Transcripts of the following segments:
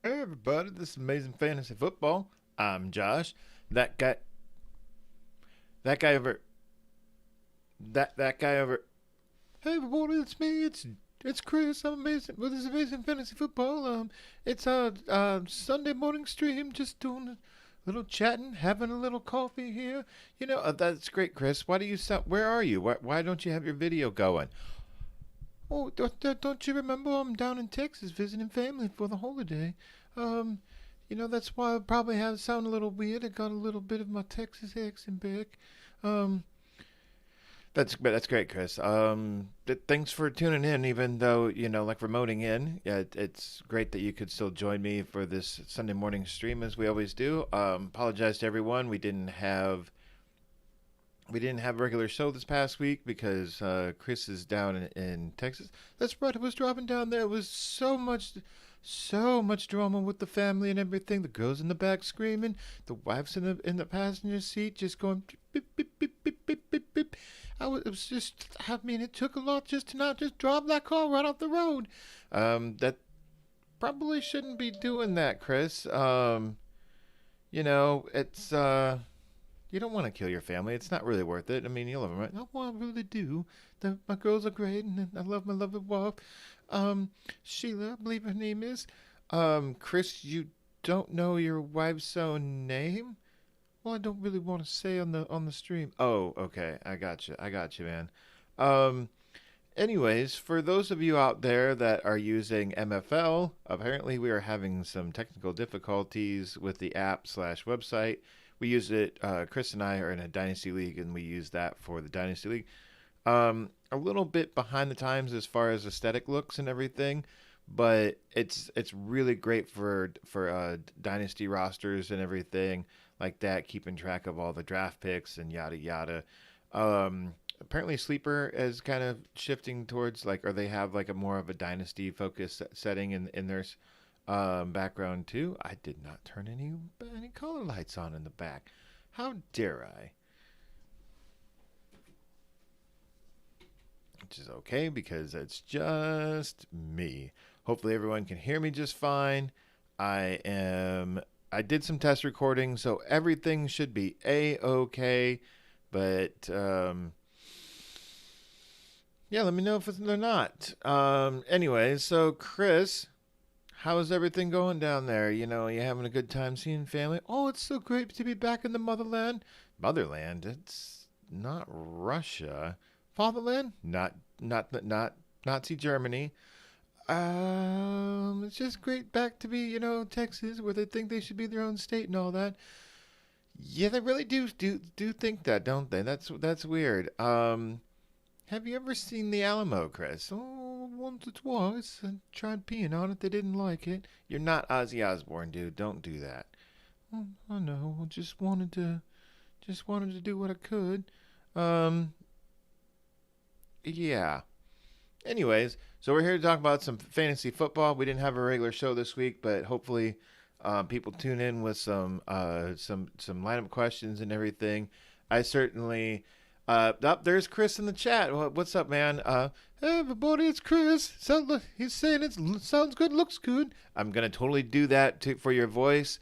Hey everybody, this is Amazing Fantasy Football. I'm Josh. That guy, that guy over, that guy over. Hey everybody, it's me. It's Chris. I'm amazing. Well, this is Amazing Fantasy Football. It's a Sunday morning stream. Just doing a little chatting, having a little coffee here. That's great, Chris. Why do you stop? Where are you? Why don't you have your video going? Oh, don't you remember? I'm down in Texas visiting family for the holiday. Um, that's why I probably have sound a little weird. I got a little bit of my Texas accent back. Um, that's great, Chris. Thanks for tuning in, even though like remoting in. Yeah, it's great that you could still join me for this Sunday morning stream as we always do. Apologize to everyone. We didn't have a regular show this past week because Chris is down in Texas. That's right. I was driving down there. It was so much drama with the family and everything. The girls in the back screaming, the wife's in the passenger seat just going beep beep beep beep beep beep beep. It was just. I mean, it took a lot just to not just drive that car right off the road. That probably shouldn't be doing that, Chris. It's you don't want to kill your family. It's not really worth it. I mean, you love them, right? Oh, well, I really do. My girls are great, and I love my lovely wife. Sheila, I believe her name is. Chris, you don't know your wife's own name? Well, I don't really want to say on the stream. Oh, okay. I got you, man. Um, Anyways, for those of you out there that are using MFL, apparently we are having some technical difficulties with the app slash website. We use it. Chris and I are in a dynasty league, and we use that for the dynasty league. A little bit behind the times as far as aesthetic looks and everything, but it's really great for dynasty rosters and everything like that, keeping track of all the draft picks and yada yada. Apparently Sleeper is kind of shifting towards like, or they have like a more of a dynasty focus setting in their background too. I did not turn any color lights on in the back. How dare I? Which is okay because it's just me. Hopefully everyone can hear me just fine. I am. I did some test recording, so everything should be a-okay. But yeah, let me know if they're not. Anyways, so Chris, how's everything going down there? You having a good time seeing family? Oh, it's so great to be back in the motherland. Motherland? It's not Russia. Fatherland? Not Nazi Germany. It's just great back to be, Texas, where they think they should be their own state and all that. Yeah, they really do think that, don't they? That's weird. Have you ever seen the Alamo, Chris? Oh, once or twice. I tried peeing on it. They didn't like it. You're not Ozzy Osbourne, dude. Don't do that. Oh, I know. I just wanted to do what I could. Um, yeah. Anyways, so we're here to talk about some fantasy football. We didn't have a regular show this week, but hopefully, people tune in with some lineup questions and everything. I certainly. There's Chris in the chat. What's up, man? Hey everybody, it's Chris. He's saying it sounds good, looks good. I'm gonna totally do that for your voice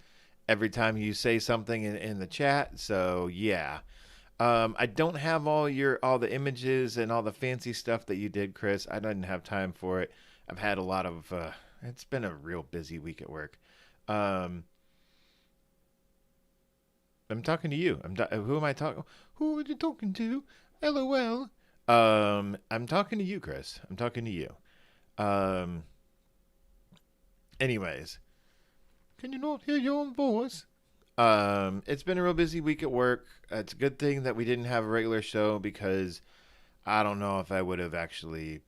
every time you say something in the chat. So yeah. I don't have all the images and all the fancy stuff that you did, Chris. I didn't have time for it. I've had a lot of. It's been a real busy week at work. Um, I'm talking to you. Who am I talking? Who are you talking to? LOL. I'm talking to you, Chris. I'm talking to you. Um, Anyways, can you not hear your own voice? It's been a real busy week at work. It's a good thing that we didn't have a regular show because I don't know if I would have actually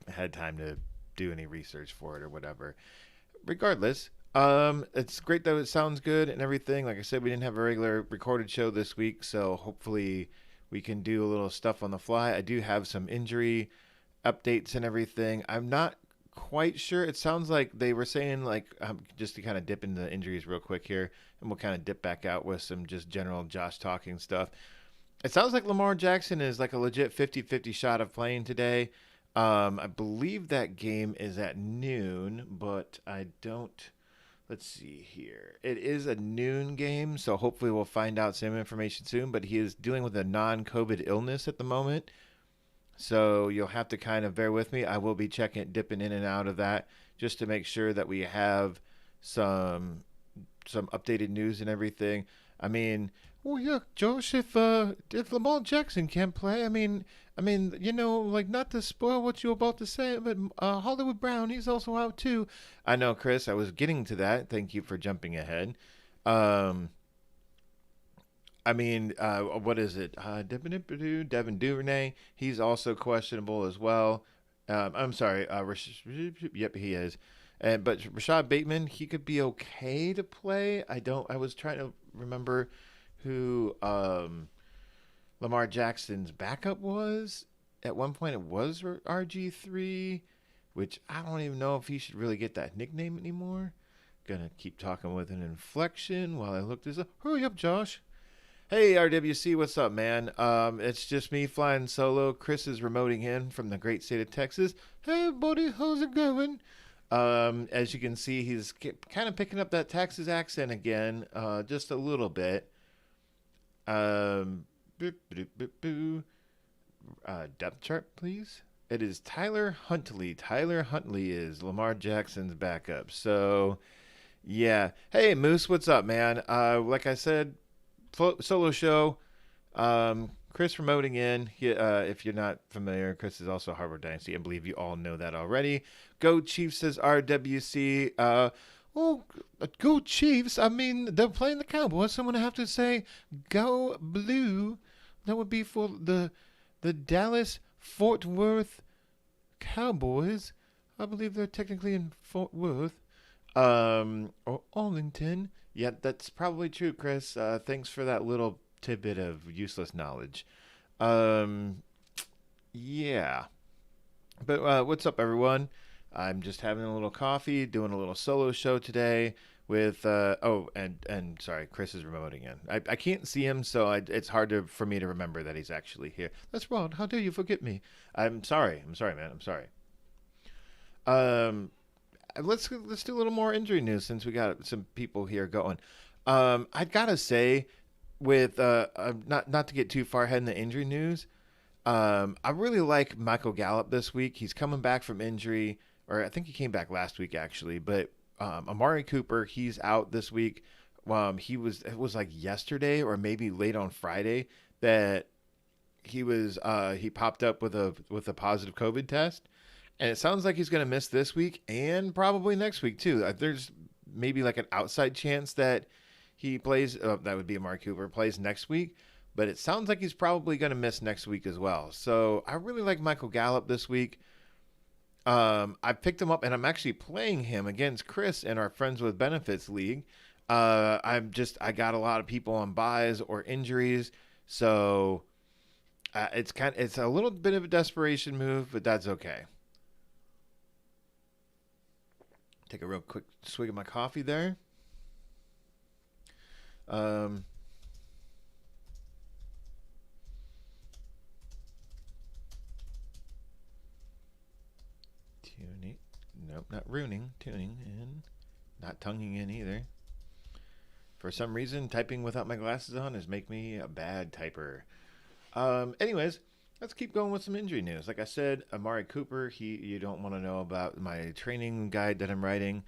had time to do any research for it or whatever. Regardless, it's great that it sounds good and everything. Like I said, we didn't have a regular recorded show this week, so hopefully we can do a little stuff on the fly. I do have some injury updates and everything. I'm not quite sure. It sounds like they were saying like just to kind of dip into the injuries real quick here, and we'll kind of dip back out with some just general Josh talking stuff. It sounds like Lamar Jackson is like a legit 50-50 shot of playing today. I believe that game is at noon, but I don't let's see here. It is a noon game, so hopefully we'll find out some information soon. But he is dealing with a non-COVID illness at the moment, so you'll have to kind of bear with me. I will be dipping in and out of that just to make sure that we have some updated news and everything. I mean, well, yeah, Josh, if Lamar Jackson can't play, like not to spoil what you're about to say, but Hollywood Brown, he's also out too. I know, Chris. I was getting to that. Thank you for jumping ahead. Um, what is it? Devin Duvernay. He's also questionable as well. I'm sorry. Yep, he is. But Rashad Bateman, he could be okay to play. I was trying to remember who Lamar Jackson's backup was. At one point, it was RG3, which I don't even know if he should really get that nickname anymore. Gonna keep talking with an inflection while I look this up. Hurry up, Josh. Hey, RWC, what's up, man? It's just me flying solo. Chris is remoting in from the great state of Texas. Hey, buddy, how's it going? As you can see, he's kind of picking up that Texas accent again, just a little bit. Boop, boop, boop, boop. Depth chart, please. It is Tyler Huntley. Tyler Huntley is Lamar Jackson's backup. So, yeah. Hey, Moose, what's up, man? Like I said, solo show. Chris remoting in. If you're not familiar, Chris is also Harvard Dynasty. I believe you all know that already. Go Chiefs, says RWC. Go Chiefs. I mean, they're playing the Cowboys, so I'm going to have to say go blue. That would be for the Dallas Fort Worth Cowboys. I believe they're technically in Fort Worth. Or Arlington. Yeah, that's probably true, Chris. Thanks for that little tidbit of useless knowledge. Yeah. But what's up, everyone? I'm just having a little coffee, doing a little solo show today with and sorry, Chris is remoting in. I can't see him, so it's hard for me to remember that he's actually here. That's wrong. How dare you forget me? I'm sorry, man. I'm sorry. Um, let's do a little more injury news since we got some people here going. I gotta say, with not to get too far ahead in the injury news, I really like Michael Gallup this week. He's coming back from injury, or I think he came back last week actually. But Amari Cooper, he's out this week. It was like yesterday or maybe late on Friday that he popped up with a positive COVID test, and it sounds like he's going to miss this week and probably next week too. There's maybe like an outside chance that he plays. That would be Amari Cooper plays next week. But it sounds like he's probably going to miss next week as well. So I really like Michael Gallup this week. I picked him up, and I'm actually playing him against Chris in our Friends with Benefits League. I got a lot of people on buys or injuries, so it's a little bit of a desperation move, but that's okay. Take a real quick swig of my coffee there. Tuning. Nope, not ruining. Tuning in. Not tonguing in either. For some reason, typing without my glasses on is make me a bad typer. Anyways, let's keep going with some injury news. Like I said, Amari Cooper, you don't want to know about my training guide that I'm writing.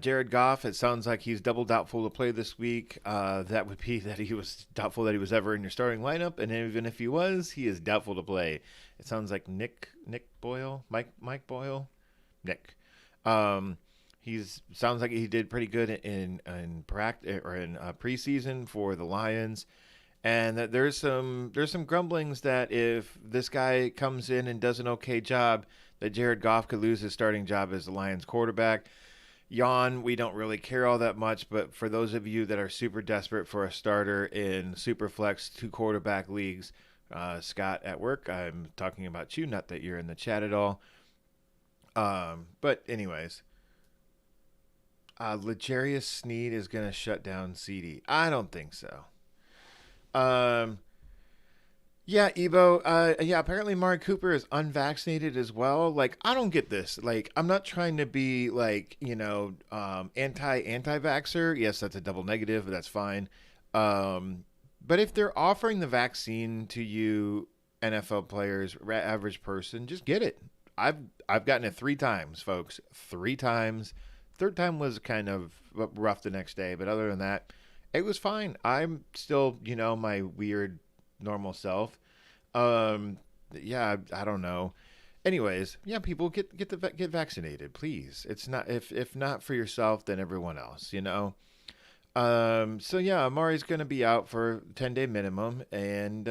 Jared Goff, it sounds like he's double doubtful to play this week. That would be that he was doubtful that he was ever in your starting lineup, and even if he was, he is doubtful to play. It sounds like Mike Boyle. Sounds like he did pretty good in practice or in preseason for the Lions, and that there's some grumblings that if this guy comes in and does an okay job, that Jared Goff could lose his starting job as the Lions quarterback. Yawn, we don't really care all that much, but for those of you that are super desperate for a starter in Superflex 2 quarterback leagues, Scott at work, I'm talking about you, not that you're in the chat at all. But anyways, L'Jarius Sneed is going to shut down CD. I don't think so. Yeah, Ebo. Yeah, apparently Mari Cooper is unvaccinated as well. Like, I don't get this. Like, I'm not trying to be like, anti-vaxxer. Yes, that's a double negative, but that's fine. Um, but if they're offering the vaccine to you, NFL players, average person, just get it. I've I've gotten it 3 times, folks. 3 times. Third time was kind of rough the next day, but other than that, it was fine. I'm still, my weird normal self. Um, yeah, I don't know. Anyways, yeah, people get vaccinated, please. It's not if not for yourself, then everyone else. So yeah, Amari's gonna be out for 10-day minimum, and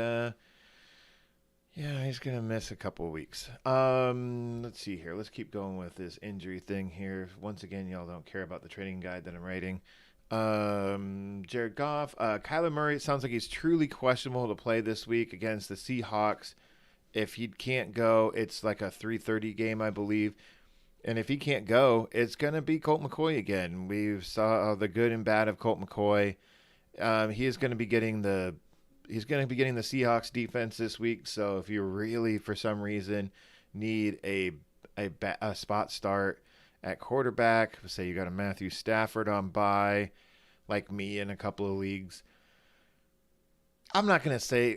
yeah, he's gonna miss a couple of weeks. Let's see here. Let's keep going with this injury thing here. Once again, y'all don't care about the training guide that I'm writing. Jared Goff, Kyler Murray. It sounds like he's truly questionable to play this week against the Seahawks. If he can't go, it's like a 3:30 game, I believe. And if he can't go, it's gonna be Colt McCoy again. We saw the good and bad of Colt McCoy. He is going to be getting the Seahawks defense this week. So if you really, for some reason, need a spot start at quarterback, say you got a Matthew Stafford on bye, like me in a couple of leagues, I'm not gonna say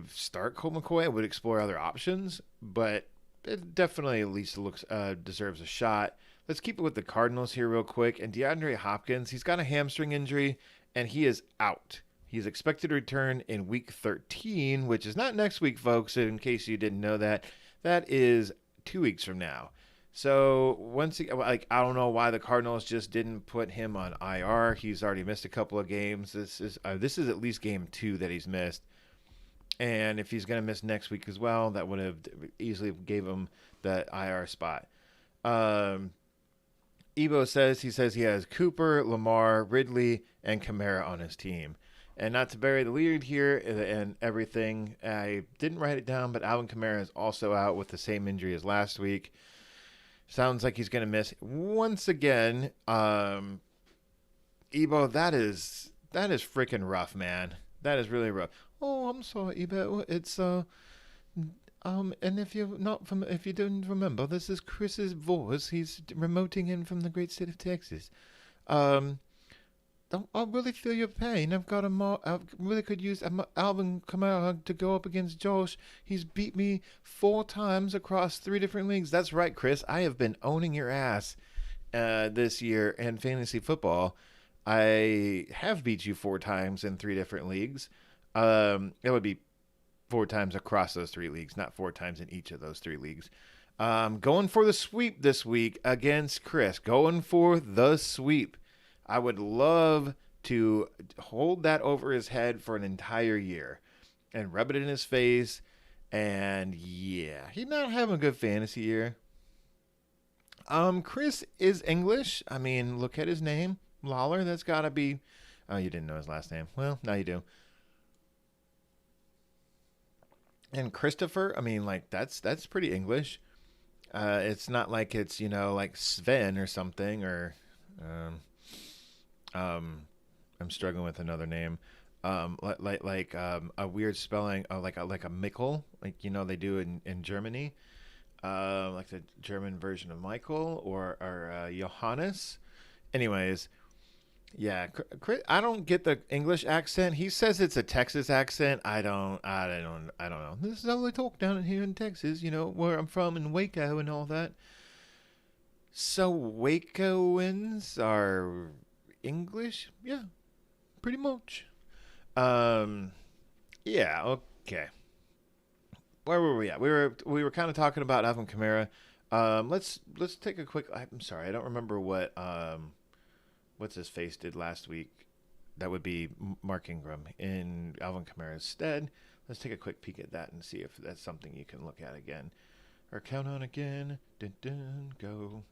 start Colt McCoy. I would explore other options, but it definitely at least looks deserves a shot. Let's keep it with the Cardinals here real quick. And Deandre Hopkins, he's got a hamstring injury, and he is out. He's expected to return in week 13, which is not next week, folks, in case you didn't know that. That is 2 weeks from now. So I don't know why the Cardinals just didn't put him on IR. He's already missed a couple of games. This is at least game 2 that he's missed. And if he's going to miss next week as well, that would have easily gave him the IR spot. Ebo says he has Cooper, Lamar, Ridley, and Kamara on his team. And not to bury the lead here and everything, I didn't write it down, but Alvin Kamara is also out with the same injury as last week. Sounds like he's going to miss once again. Ebo, that is freaking rough, man. That is really rough. Oh, I'm sorry, Ebo. It's and if if you don't remember, this is Chris's voice. He's remoting in from the great state of Texas. Um, I really feel your pain. I really could use Alvin Kamara to go up against Josh. He's beat me 4 times across 3 different leagues. That's right, Chris. I have been owning your ass this year in fantasy football. I have beat you 4 times in 3 different leagues. It would be 4 times across those 3 leagues, not 4 times in each of those 3 leagues. Going for the sweep this week against Chris. Going for the sweep. I would love to hold that over his head for an entire year and rub it in his face. And yeah, he's not having a good fantasy year. Chris is English. I mean, look at his name, Lawler. That's got to be. Oh, you didn't know his last name. Well, now you do. And Christopher, I mean, like that's pretty English. It's not like it's like Sven or something or. I'm struggling with another name. Like a weird spelling, like a Michael, like they do in Germany, like the German version of Michael or Johannes. Anyways, yeah, I don't get the English accent. He says it's a Texas accent. I don't know. This is how they talk down here in Texas, where I'm from in Waco and all that. So Wacoans are English? Yeah, pretty much. Yeah, okay. Where were we at? We were kind of talking about Alvin Kamara. Let's take a quick. I'm sorry, I don't remember what's his face did last week. That would be Mark Ingram in Alvin Kamara's stead. Let's take a quick peek at that and see if that's something you can look at again or count on again. Dun, dun, go.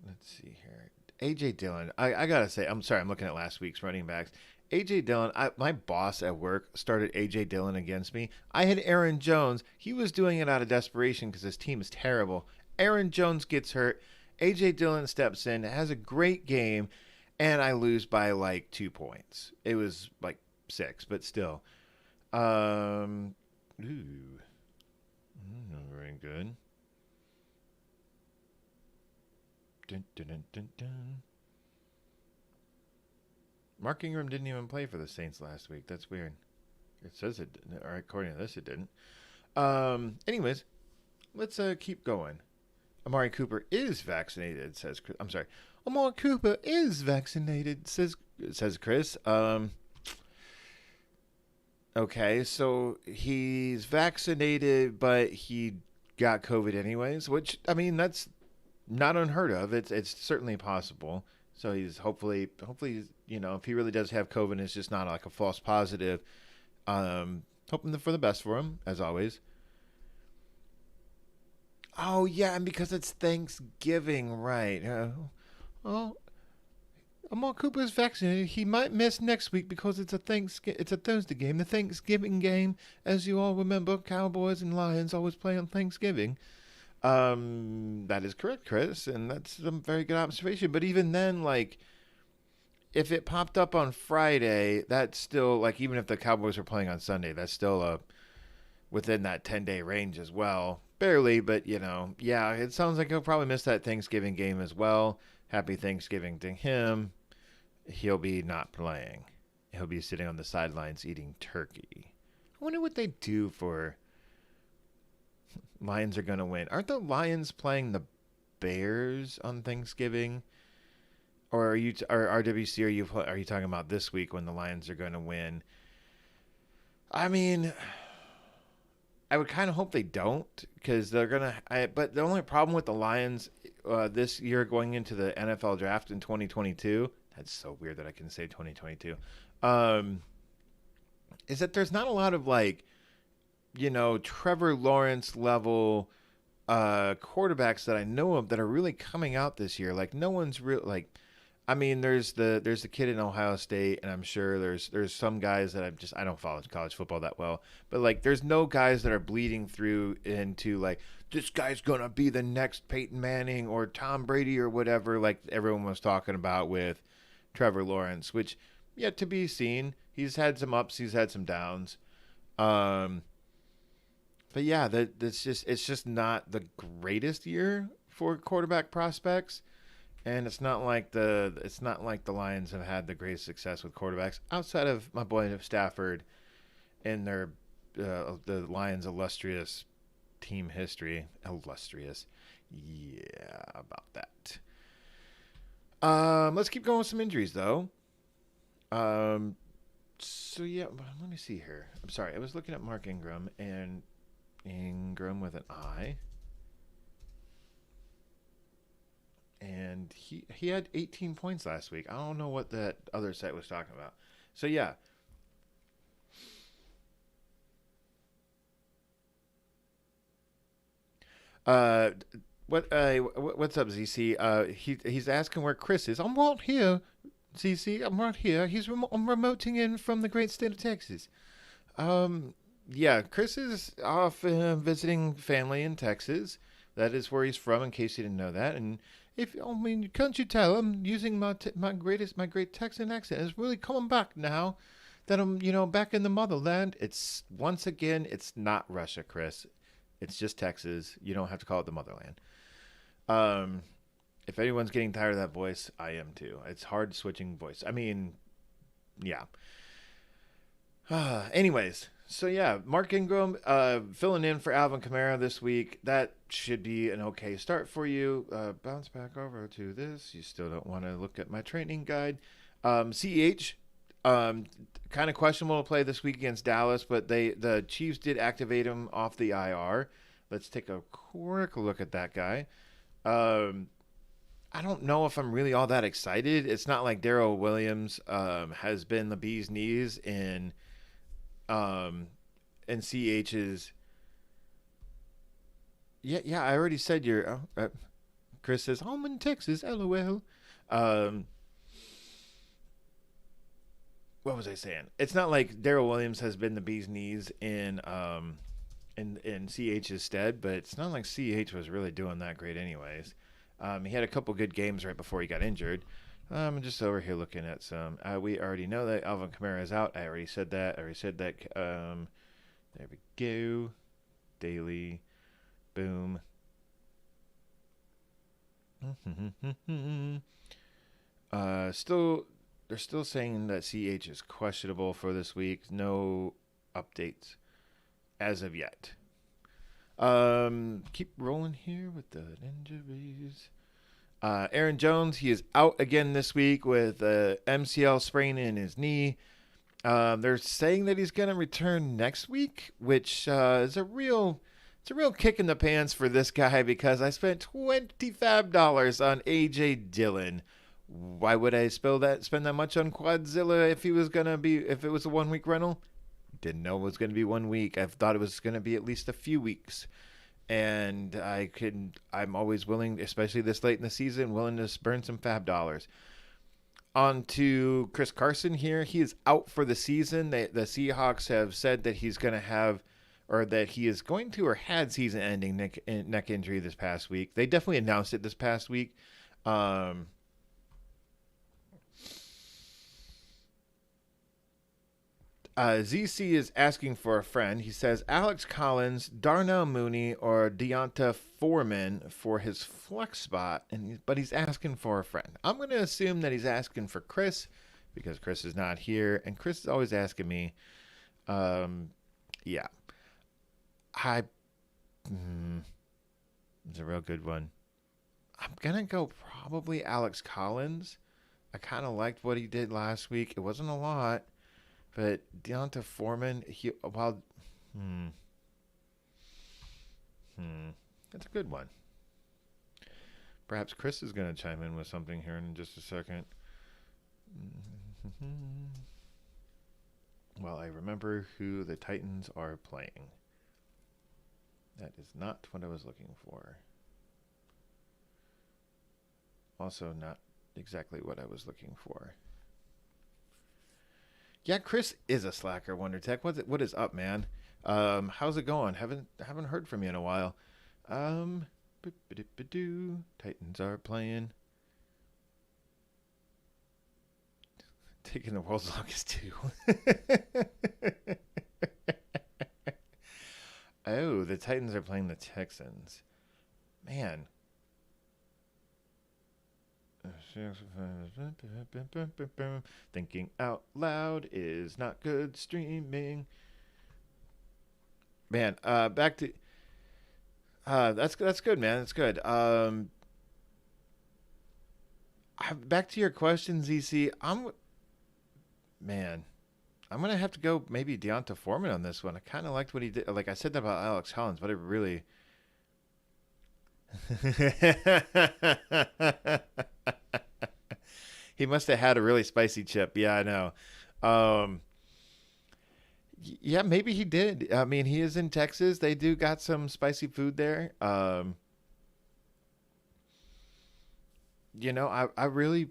Let's see here. A.J. Dillon. I got to say, I'm sorry, I'm looking at last week's running backs. A.J. Dillon, my boss at work started A.J. Dillon against me. I had Aaron Jones. He was doing it out of desperation because his team is terrible. Aaron Jones gets hurt. A.J. Dillon steps in, has a great game, and I lose by like 2 points. It was like 6, but still. Ooh. Not very good. Dun, dun, dun, dun, dun. Mark Ingram didn't even play for the Saints last week. That's weird. It says it didn't. Or according to this, it didn't. Anyways, let's keep going. Amari Cooper is vaccinated, says Chris. I'm sorry. Amari Cooper is vaccinated, says Chris. Okay, so he's vaccinated, but he got COVID anyways, which, I mean, that's not unheard of. It's certainly possible. So he's hopefully, if he really does have COVID, it's just not like a false positive. Hoping for the best for him, as always. Oh, yeah, and because it's Thanksgiving, right. Amar Cooper is vaccinated. He might miss next week because it's a Thursday game. The Thanksgiving game, as you all remember, Cowboys and Lions always play on Thanksgiving. That is correct, Chris, and that's a very good observation. But even then, like, if it popped up on Friday, that's still, like, even if the Cowboys were playing on Sunday, that's still within that 10-day range as well. Barely, but, yeah, it sounds like he'll probably miss that Thanksgiving game as well. Happy Thanksgiving to him. He'll be not playing. He'll be sitting on the sidelines eating turkey. I wonder what they do for Lions are going to win. Aren't the Lions playing the Bears on Thanksgiving? Or are RWC, are you talking about this week when the Lions are going to win? I mean, I would kind of hope they don't, because they're going to... But the only problem with the Lions this year going into the NFL draft in 2022... That's so weird that I can say 2022. Is that there's not a lot of, like, Trevor Lawrence level quarterbacks that I know of that are really coming out this year. Like, no one's real, like... I mean, there's the kid in Ohio State, and I'm sure there's some guys that I don't follow college football that well, but, like, there's no guys that are bleeding through into, like, this guy's gonna be the next Peyton Manning or Tom Brady or whatever, like everyone was talking about with Trevor Lawrence, which yet to be seen. He's had some ups, he's had some downs, but yeah, it's just not the greatest year for quarterback prospects. And it's not like the Lions have had the greatest success with quarterbacks outside of my boy Stafford and their the Lions' illustrious team history. Illustrious, yeah, about that. Let's keep going with some injuries though. So yeah, let me see here. I'm sorry, I was looking at Mark Ingram and Ingram with an I. And he had 18 points last week. I don't know what that other site was talking about. So, yeah. What's up, ZC? He's asking where Chris is. I'm right here, ZC. I'm right here. I'm remoting in from the great state of Texas. Yeah, Chris is off visiting family in Texas. That is where he's from, in case you didn't know that. And can't you tell? I'm using my great Texan accent. It's really coming back now that I'm, back in the motherland. It's once again, it's not Russia, Chris. It's just Texas. You don't have to call it the motherland. If anyone's getting tired of that voice, I am too. It's hard switching voice. I mean, yeah. Anyways. So, yeah, Mark Ingram filling in for Alvin Kamara this week. That should be an okay start for you. Bounce back over to this. You still don't want to look at my training guide. CEH, kind of questionable to play this week against Dallas, but the Chiefs did activate him off the IR. Let's take a quick look at that guy. I don't know if I'm really all that excited. It's not like Darrell Williams has been the bee's knees in CH's. Yeah, I already said Chris says, home in Texas, LOL. What was I saying? It's not like Darrell Williams has been the bee's knees in CH's stead, but it's not like CH was really doing that great anyways. He had a couple good games right before he got injured. I'm just over here looking at some. We already know that Alvin Kamara is out. I already said that. There we go. Daily. Boom. They're still saying that CH is questionable for this week. No updates as of yet. Keep rolling here with the injuries. Aaron Jones, he is out again this week with MCL sprain in his knee. They're saying that he's going to return next week, which is a real kick in the pants for this guy because I spent $25 on A.J. Dillon. Why would I spend that much on Quadzilla if it was a 1 week rental? Didn't know it was going to be 1 week. I thought it was going to be at least a few weeks. And I'm always willing, especially this late in the season, willing to burn some fab dollars. On to Chris Carson here. He is out for the season. The Seahawks have said that he's going to have, or that he is going to, or had season-ending neck injury this past week. They definitely announced it this past week. ZC is asking for a friend. He says Alex Collins, Darnell Mooney, or Deonta Foreman for his flex spot, but he's asking for a friend. I'm going to assume that he's asking for Chris because Chris is not here, and Chris is always asking me. Yeah. It's a real good one. I'm going to go probably Alex Collins. I kind of liked what he did last week. It wasn't a lot. But Deonta Foreman, that's a good one. Perhaps Chris is going to chime in with something here in just a second. Well, I remember who the Titans are playing. That is not what I was looking for. Also not exactly what I was looking for. Yeah, Chris is a slacker, Wonder Tech. What is up, man? How's it going? Haven't heard from you in a while. Titans are playing. Taking the world's longest too. Oh, the Titans are playing the Texans. Man. Thinking out loud is not good streaming. Man, back to that's good, man. That's good. Back to your question, ZC. I'm gonna have to go maybe Deonta Foreman on this one. I kind of liked what he did. Like I said that about Alex Collins, but it really. He must have had a really spicy chip. Yeah, I know. Yeah, maybe he did. I mean, he is in Texas. They do got some spicy food there. I really,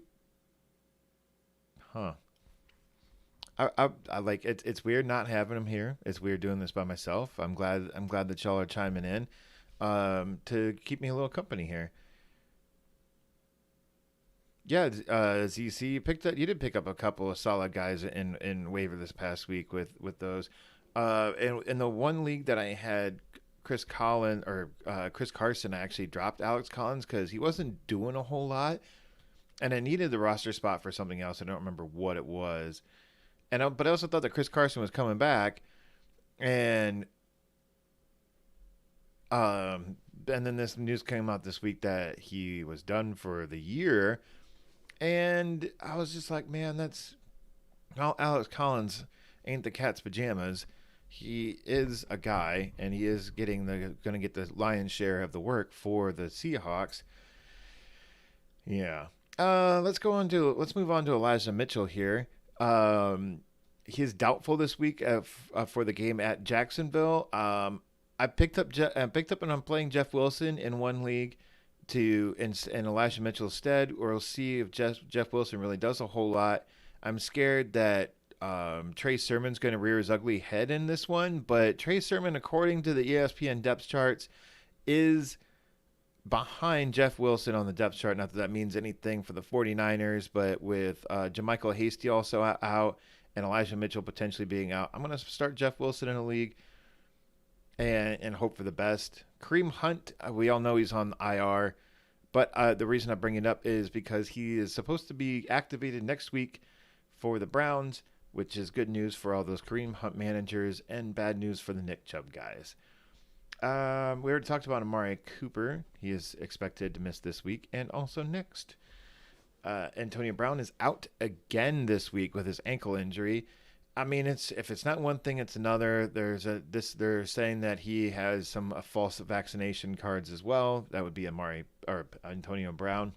I like it. It's weird not having him here. It's weird doing this by myself. I'm glad that y'all are chiming in, to keep me a little company here. Yeah, ZC, you did pick up a couple of solid guys in waiver this past week with those. In the one league that I had Chris Carson, I actually dropped Alex Collins because he wasn't doing a whole lot, and I needed the roster spot for something else. I don't remember what it was, but I also thought that Chris Carson was coming back, and then this news came out this week that he was done for the year. And I was just like, man, Alex Collins ain't the cat's pajamas. He is a guy, and he is going to get the lion's share of the work for the Seahawks. Yeah. Let's move on to Elijah Mitchell here. He's doubtful this week for the game at Jacksonville. I picked up and I'm playing Jeff Wilson in one league in Elijah Mitchell's stead, or we'll see if Jeff Wilson really does a whole lot. I'm scared that Trey Sermon's going to rear his ugly head in this one, but Trey Sermon, according to the ESPN depth charts, is behind Jeff Wilson on the depth chart. Not that that means anything for the 49ers, but with Jermichael Hasty also out and Elijah Mitchell potentially being out, I'm going to start Jeff Wilson in a league. and hope for the best. Kareem Hunt, we all know he's on the IR, but the reason I bring it up is because he is supposed to be activated next week for the Browns, which is good news for all those Kareem Hunt managers and bad news for the Nick Chubb guys. We already talked about Amari Cooper. He is expected to miss this week and also next. Antonia Brown is out again this week with his ankle injury. I mean, if it's not one thing, it's another. They're saying that he has some false vaccination cards as well. That would be Antonio Brown.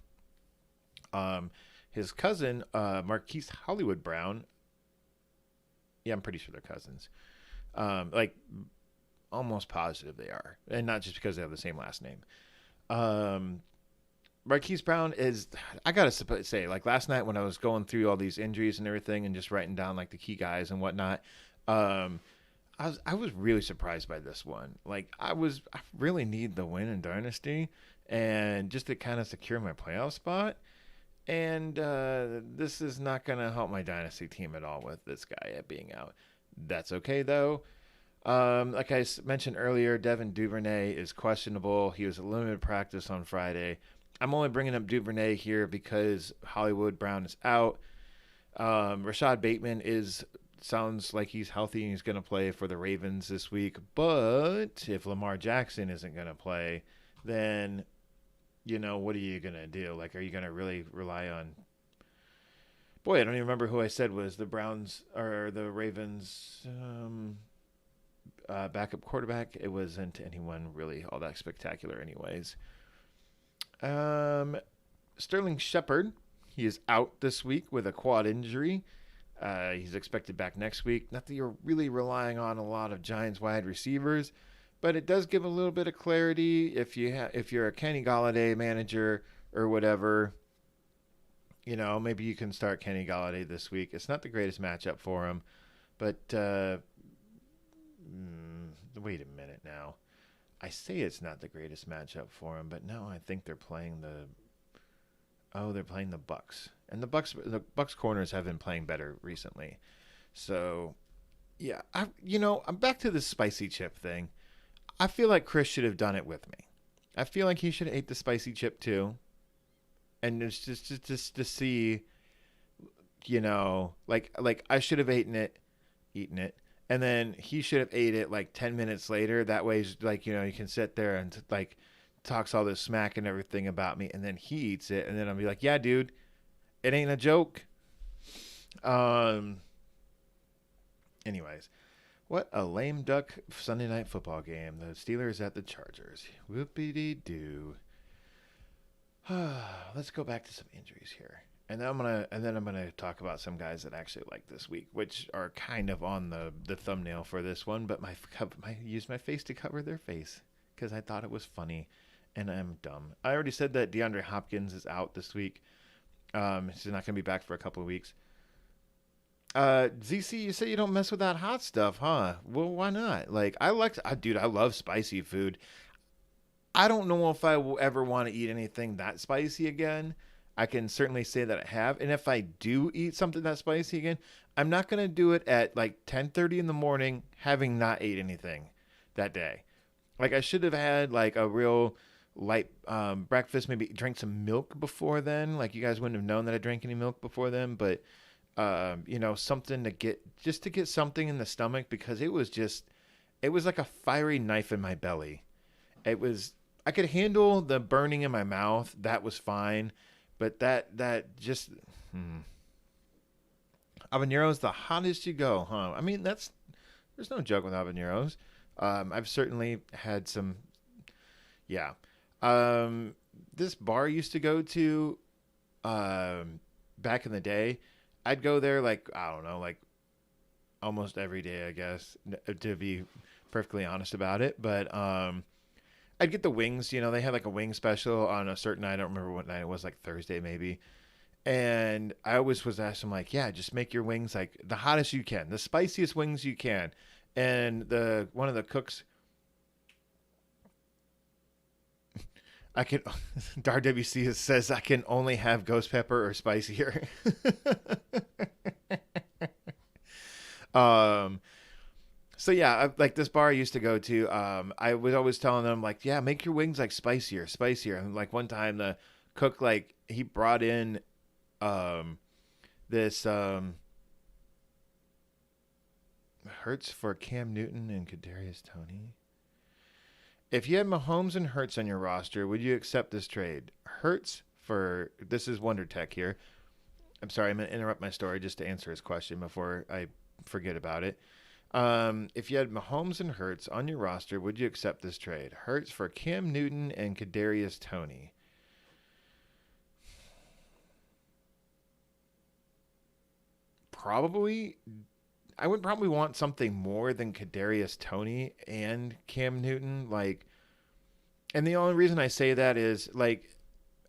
His cousin, Marquise Hollywood Brown. Yeah, I'm pretty sure they're cousins. Almost positive they are, and not just because they have the same last name. Marquise Brown is, I gotta say, like last night when I was going through all these injuries and everything and just writing down like the key guys and whatnot, I was really surprised by this one. Like I really need the win in Dynasty and just to kind of secure my playoff spot. And this is not gonna help my Dynasty team at all with this guy being out. That's okay though. Like I mentioned earlier, Devin Duvernay is questionable. He was a limited practice on Friday. I'm only bringing up Duvernay here because Hollywood Brown is out. Rashad Bateman sounds like he's healthy and he's going to play for the Ravens this week. But if Lamar Jackson isn't going to play, then, what are you going to do? Like, are you going to really rely on... Boy, I don't even remember who I said was the Browns or the Ravens backup quarterback. It wasn't anyone really all that spectacular anyways. Sterling Shepard, he is out this week with a quad injury. He's expected back next week. Not that you're really relying on a lot of Giants wide receivers, but it does give a little bit of clarity if you're a Kenny Golladay manager or whatever. Maybe you can start Kenny Golladay this week. It's not the greatest matchup for him, but wait a minute now. I say it's not the greatest matchup for him, but now I think they're playing the Bucks. And the Bucks corners have been playing better recently. So, yeah, I'm back to this spicy chip thing. I feel like Chris should have done it with me. I feel like he should have ate the spicy chip too. And it's just to see, like I should have eaten it. And then he should have ate it like 10 minutes later. That way, you can sit there and talks all this smack and everything about me. And then he eats it. And then I'll be like, yeah, dude, it ain't a joke. Anyways, what a lame duck Sunday night football game. The Steelers at the Chargers. Whoopity-doo. Let's go back to some injuries here. And then I'm gonna talk about some guys that I actually like this week, which are kind of on the thumbnail for this one. But I used my face to cover their face because I thought it was funny, and I'm dumb. I already said that Deandre Hopkins is out this week. He's not gonna be back for a couple of weeks. ZC, you say you don't mess with that hot stuff, huh? Well, why not? Like I love spicy food. I don't know if I will ever want to eat anything that spicy again. I can certainly say that I have. And if I do eat something that spicy again, I'm not going to do it at like 10:30 in the morning having not ate anything that day. Like I should have had like a real light breakfast, maybe drink some milk before then. Like you guys wouldn't have known that I drank any milk before then, but something to get something in the stomach because it was like a fiery knife in my belly. I could handle the burning in my mouth. That was fine. But that just habaneros the hottest you go, huh? I mean there's no joke with habaneros. I've certainly had some, yeah. This bar I used to go to back in the day. I'd go there like I don't know, like almost every day, I guess, to be perfectly honest about it. But I'd get the wings, they had like a wing special on a certain night. I don't remember what night it was, like Thursday maybe. And I always was asked, I'm like, yeah, just make your wings like the hottest you can, the spiciest wings you can. And one of the cooks, Dar WC says I can only have ghost pepper or spicier. So yeah, like this bar I used to go to, I was always telling them like, yeah, make your wings like spicier, spicier. And like one time the cook like he brought in um this Hurts for Cam Newton and Kadarius Toney. If you had Mahomes and Hurts on your roster, would you accept this trade? Hurts for this is Wonder Tech here. I'm sorry, I'm gonna interrupt my story just to answer his question before I forget about it. If you had Mahomes and Hurts on your roster, would you accept this trade? Hurts for Cam Newton and Kadarius Toney. Probably. I would probably want something more than Kadarius Toney and Cam Newton. Like, and the only reason I say that is like,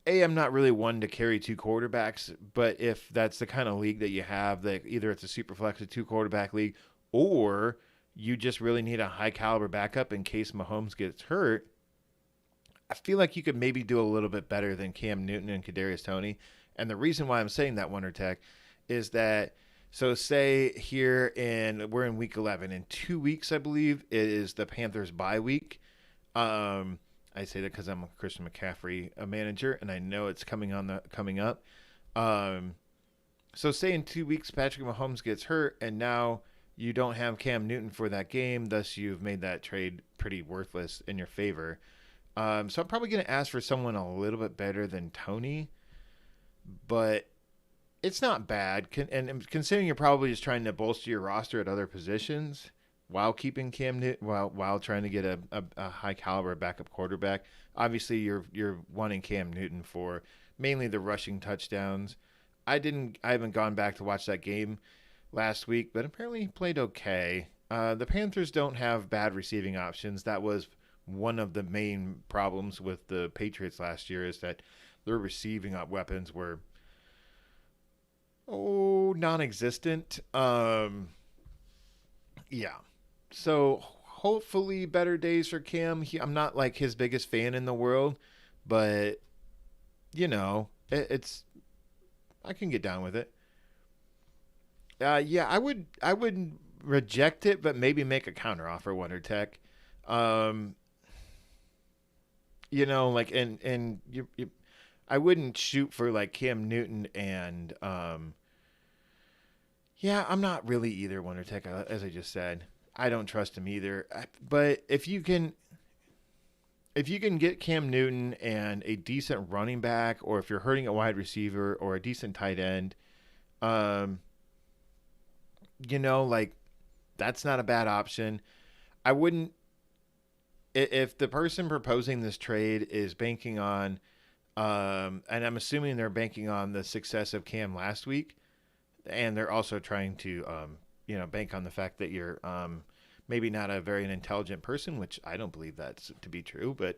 I'm not really one to carry two quarterbacks, but if that's the kind of league that you have, that either it's a super flex, a two quarterback league, or you just really need a high caliber backup in case Mahomes gets hurt, I feel like you could maybe do a little bit better than Cam Newton and Kadarius Toney. And the reason why I'm saying that, Wonder Tech, is that so say here we're in week 11. In 2 weeks, I believe, it is the Panthers bye week. I say that because I'm a Christian McCaffrey manager, and I know it's coming up. So say in 2 weeks, Patrick Mahomes gets hurt, and now you don't have Cam Newton for that game. Thus, you've made that trade pretty worthless in your favor. So I'm probably going to ask for someone a little bit better than Toney, but it's not bad. And considering you're probably just trying to bolster your roster at other positions while keeping Cam Newton, while trying to get a high caliber backup quarterback. Obviously, you're wanting Cam Newton for mainly the rushing touchdowns. I haven't gone back to watch that game last week, but apparently he played okay. The Panthers don't have bad receiving options. That was one of the main problems with the Patriots last year, is that their receiving weapons were non-existent. Yeah. So hopefully better days for Cam. I'm not like his biggest fan in the world, but it's I can get down with it. Yeah, I would reject it, but maybe make a counter offer, Wonder Tech. Um, like I wouldn't shoot for like Cam Newton and yeah, I'm not really either, Wonder Tech, as I just said. I don't trust him either. But if you can get Cam Newton and a decent running back, or if you're hurting a wide receiver or a decent tight end, um, like that's not a bad option. I wouldn't if the person proposing this trade is banking on, and I'm assuming they're banking on the success of Cam last week, and they're also trying to, bank on the fact that you're maybe not a very intelligent person, which I don't believe that's to be true, but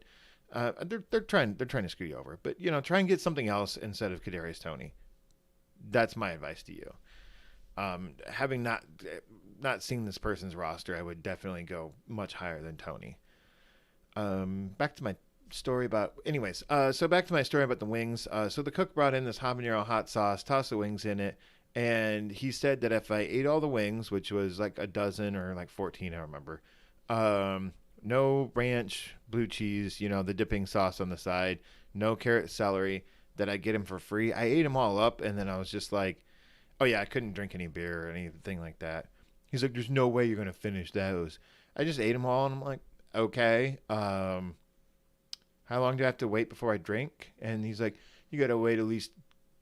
they're trying to screw you over. But try and get something else instead of Kadarius Toney. That's my advice to you. Having not seen this person's roster, I would definitely go much higher than Toney. Back to my story about the wings. So the cook brought in this habanero hot sauce, tossed the wings in it, and he said that if I ate all the wings, which was like a dozen or like 14, I remember, no ranch, blue cheese, the dipping sauce on the side, no carrot celery, that I get him for free. I ate them all up, and then I was just like, oh yeah, I couldn't drink any beer or anything like that. He's like, there's no way you're going to finish those. I just ate them all, and I'm like, okay. How long do I have to wait before I drink? And he's like, you got to wait at least,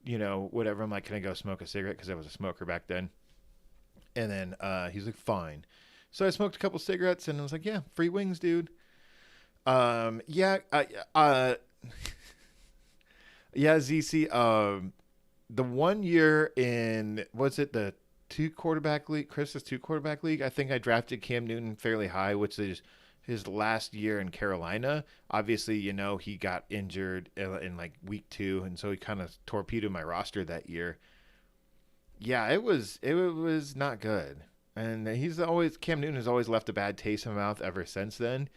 whatever. I'm like, can I go smoke a cigarette? Because I was a smoker back then. And then he's like, fine. So I smoked a couple cigarettes, and I was like, yeah, free wings, dude. Yeah, yeah, ZC. The 1 year in, was it the two quarterback league, Chris's two quarterback league? I think I drafted Cam Newton fairly high, which is his last year in Carolina. Obviously, he got injured in like week 2, and so he kind of torpedoed my roster that year. Yeah, it was not good. And Cam Newton has always left a bad taste in my mouth ever since then.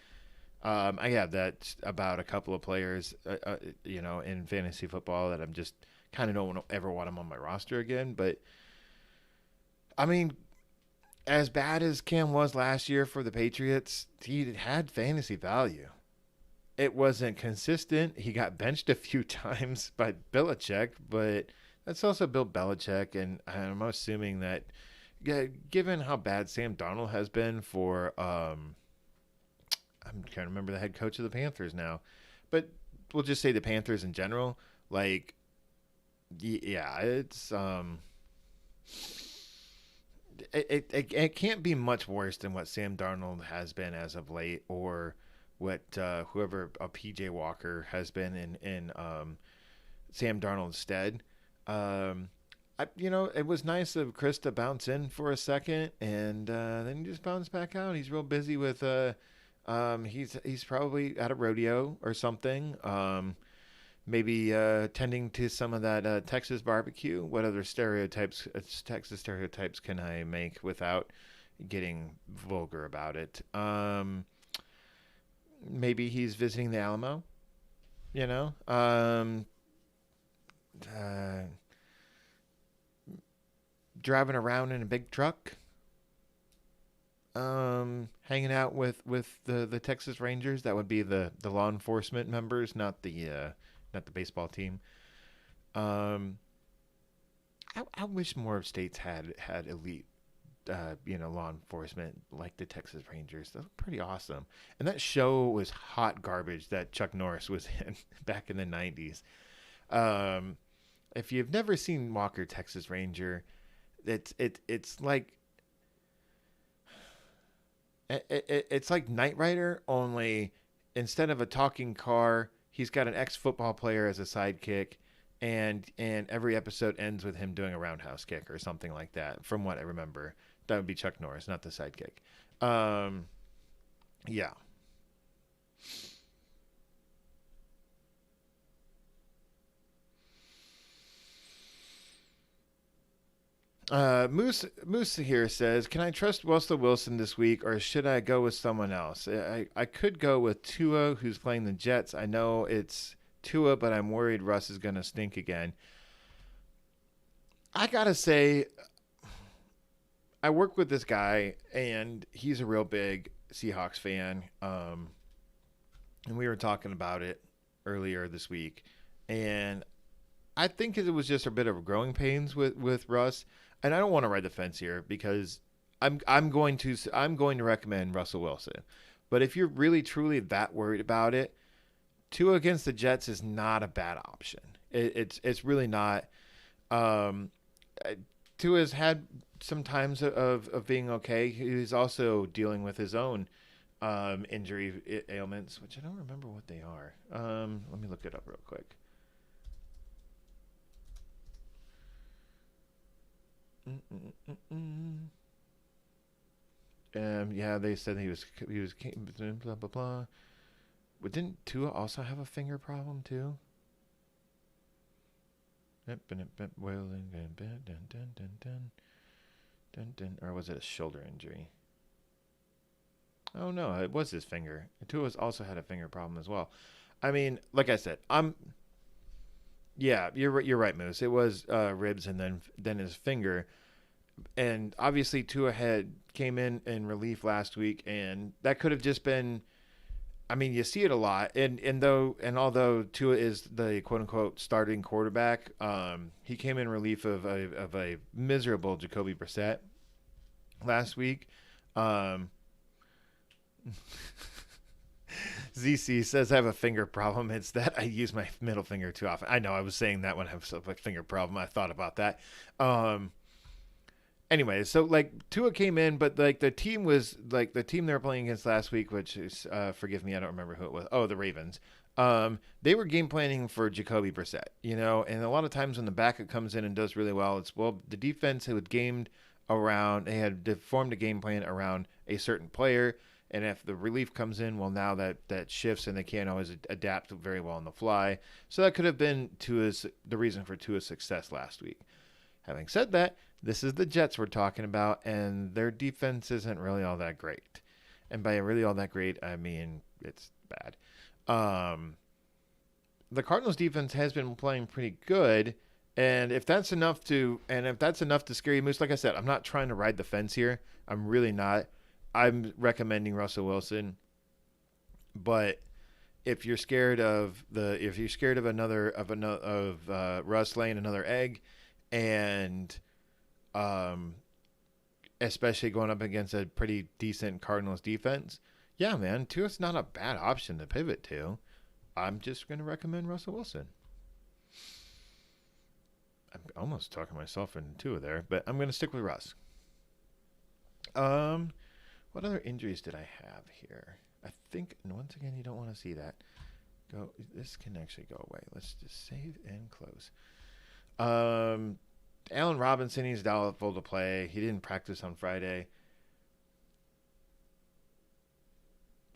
I have that about a couple of players, in fantasy football, that I'm just kind of don't ever want them on my roster again. But I mean, as bad as Cam was last year for the Patriots, he had fantasy value. It wasn't consistent. He got benched a few times by Belichick, but that's also Bill Belichick, and I'm assuming that, yeah, given how bad Sam Darnold has been for, I'm trying to remember the head coach of the Panthers now, but we'll just say the Panthers in general. Like, yeah, it's it can't be much worse than what Sam Darnold has been as of late, or what whoever PJ Walker has been in Sam Darnold's stead. It was nice of Chris to bounce in for a second, and then he just bounced back out. He's real busy with he's probably at a rodeo or something. Maybe tending to some of that Texas barbecue. What other Texas stereotypes can I make without getting vulgar about it? Maybe he's visiting the Alamo. You know, driving around in a big truck. Hanging out with the Texas Rangers. That would be the law enforcement members, not the baseball team. I wish more states had elite, law enforcement like the Texas Rangers. That's pretty awesome. And that show was hot garbage that Chuck Norris was in back in the 90s. If you've never seen Walker Texas Ranger, it's like it's like Knight Rider, only instead of a talking car, he's got an ex-football player as a sidekick, and every episode ends with him doing a roundhouse kick or something like that. From what I remember, that would be Chuck Norris, not the sidekick. Yeah. Moose here says, "Can I trust Russell Wilson this week, or should I go with someone else? I could go with Tua, who's playing the Jets. I know it's Tua, but I'm worried Russ is gonna stink again." I gotta say, I work with this guy, and he's a real big Seahawks fan. And we were talking about it earlier this week, and I think it was just a bit of growing pains with Russ. And I don't want to ride the fence here because I'm going to recommend Russell Wilson. But if you're really truly that worried about it, Tua against the Jets is not a bad option. It's really not. Tua's had some times of being okay. He's also dealing with his own injury ailments, which I don't remember what they are. Let me look it up real quick. Yeah, they said he was blah blah blah. But didn't Tua also have a finger problem too? Or was it a shoulder injury? Oh no, it was his finger. Tua's also had a finger problem as well. I mean, like I said, yeah, you're right, Moose. It was ribs and then his finger. And obviously Tua came in relief last week, and that could have just been, I mean, you see it a lot. And although Tua is the quote unquote starting quarterback, he came in relief of a miserable Jacoby Brissett last week. ZC says I have a finger problem. It's that I use my middle finger too often. I know I was saying that when I have a finger problem. I thought about that. Anyway, so like Tua came in, but like the team they were playing against last week, which is forgive me, I don't remember who it was. Oh, the Ravens. They were game planning for Jacoby Brissett, and a lot of times when the backup comes in and does really well, the defense had they had formed a game plan around a certain player. And if the relief comes in, well, now that shifts, and they can't always adapt very well on the fly. So that could have been the reason for Tua's success last week. Having said that, this is the Jets we're talking about, and their defense isn't really all that great. And by really all that great, I mean it's bad. The Cardinals defense has been playing pretty good, And if that's enough to scare you, Moose, like I said, I'm not trying to ride the fence here. I'm really not. I'm recommending Russell Wilson, but if you're scared of Russ laying another egg, and especially going up against a pretty decent Cardinals defense, yeah, man, Tua's not a bad option to pivot to. I'm just going to recommend Russell Wilson. I'm almost talking myself into Tua there, but I'm going to stick with Russ. What other injuries did I have here? I think, once again, you don't want to see that. This can actually go away. Let's just save and close. Allen Robinson, he's doubtful to play. He didn't practice on Friday.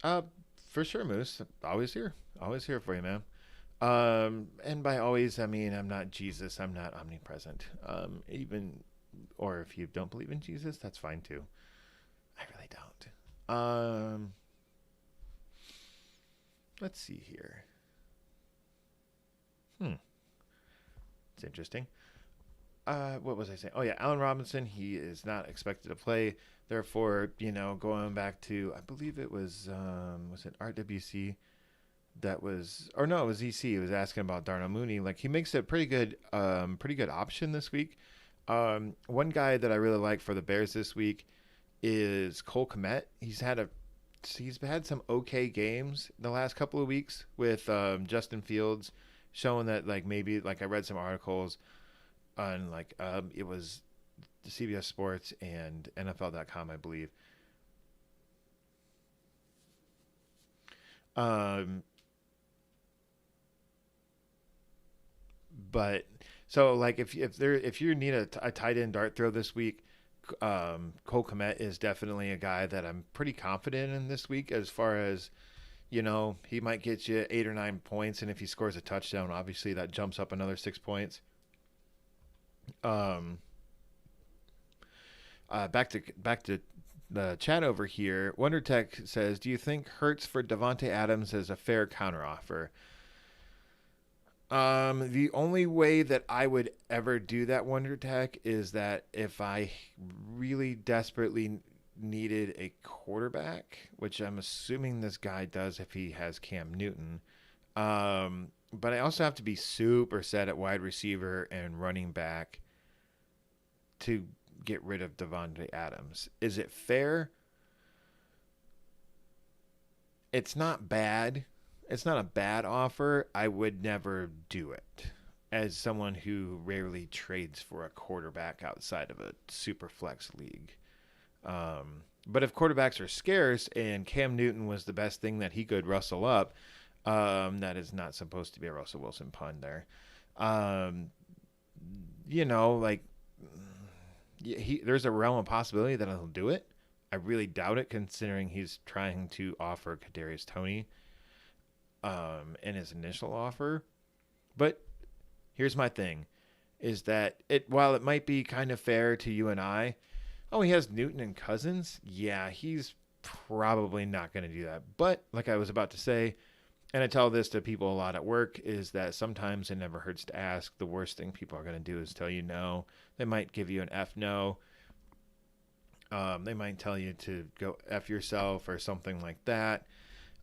For sure, Moose. Always here for you, man. And by always, I mean, I'm not Jesus. I'm not omnipresent. Or if you don't believe in Jesus, that's fine too. I really don't. Let's see here. It's interesting. What was I saying? Oh yeah, Allen Robinson, he is not expected to play. Therefore, going back to, I believe it was it RWC? It was EC. He was asking about Darnell Mooney. Like, he makes a pretty good option this week. One guy that I really like for the Bears this week is Cole Kmet. He's had some okay games the last couple of weeks with Justin Fields, showing that, like, maybe, like, I read some articles on, like, it was CBS Sports and NFL.com, I believe. But so, like, if you need a tight end dart throw this week, Cole Kmet is definitely a guy that I'm pretty confident in this week, as far as, he might get you 8 or 9 points, and if he scores a touchdown, obviously that jumps up another 6 points. Back to the chat over here. WonderTech says, do you think Hurts for Devontae Adams is a fair counteroffer? The only way that I would ever do that, WonderTech, is that if I really desperately needed a quarterback, which I'm assuming this guy does if he has Cam Newton. But I also have to be super set at wide receiver and running back to get rid of Devontae Adams. Is it fair? It's not bad. It's not a bad offer. I would never do it as someone who rarely trades for a quarterback outside of a super flex league. But if quarterbacks are scarce and Cam Newton was the best thing that he could rustle up, that is not supposed to be a Russell Wilson pun there. There's a realm of possibility that he'll do it. I really doubt it, considering he's trying to offer Kadarius Toney in his initial offer. But here's my thing, is that while it might be kind of fair to you and I, he has Newton and Cousins. Yeah, he's probably not going to do that. But like I was about to say, and I tell this to people a lot at work, is that sometimes it never hurts to ask. The worst thing people are going to do is tell you no. They might give you an F no. They might tell you to go F yourself or something like that.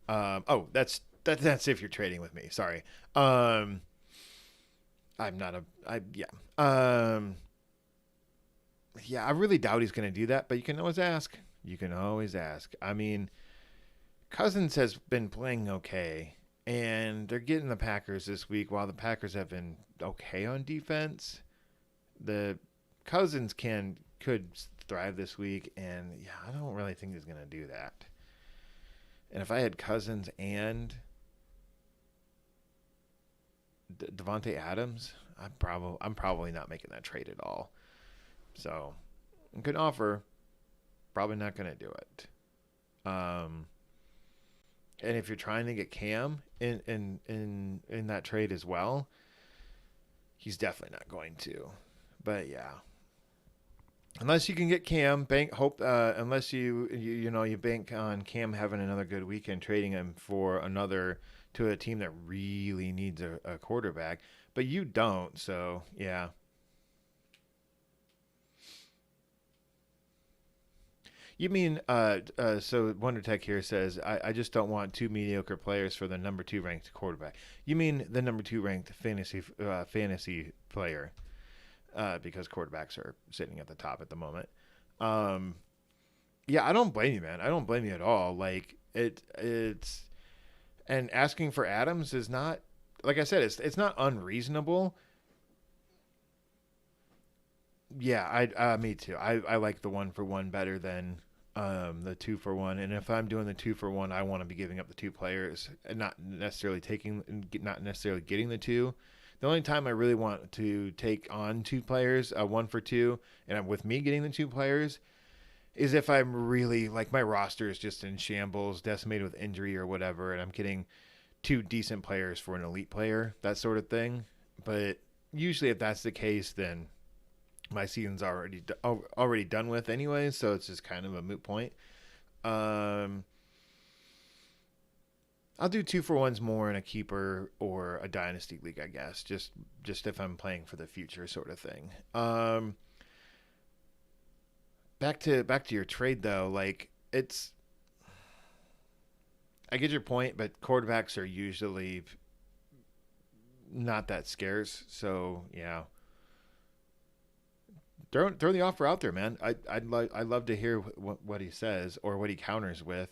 That's if you're trading with me. Sorry. I'm not I really doubt he's going to do that, but you can always ask. I mean, Cousins has been playing okay, and they're getting the Packers this week. While the Packers have been okay on defense, the Cousins could thrive this week, and I don't really think he's going to do that. And if I had Cousins and Devontae Adams, I'm probably not making that trade at all. So, good offer, probably not going to do it. And if you're trying to get Cam in that trade as well, he's definitely not going to. But yeah, unless you can get Cam, unless you bank on Cam having another good weekend, trading him to a team that really needs a quarterback. but you don't. So yeah. You mean so Wonder Tech here says I just don't want two mediocre players for the number two ranked quarterback. You mean the number two ranked fantasy player because quarterbacks are sitting at the top at the moment. Um, yeah, I don't blame you, man. I don't blame you at all. Like it's and asking for Adams is not, like I said, it's not unreasonable. Yeah, me too. I like the one for one better than the two for one. And if I'm doing the two for one, I want to be giving up the two players and not necessarily getting the two. The only time I really want to take on two players, one for two, and with me getting the two players, is if I'm really like my roster is just in shambles, decimated with injury or whatever, and I'm getting two decent players for an elite player, that sort of thing. But usually, if that's the case, then my season's already done with anyway, so it's just kind of a moot point. Um, I'll do two for ones more in a keeper or a dynasty league, I guess. Just if I'm playing for the future, sort of thing. Back to your trade though, like it's. I get your point, but quarterbacks are usually not that scarce. So yeah, throw the offer out there, man. I'd love to hear what he says or what he counters with.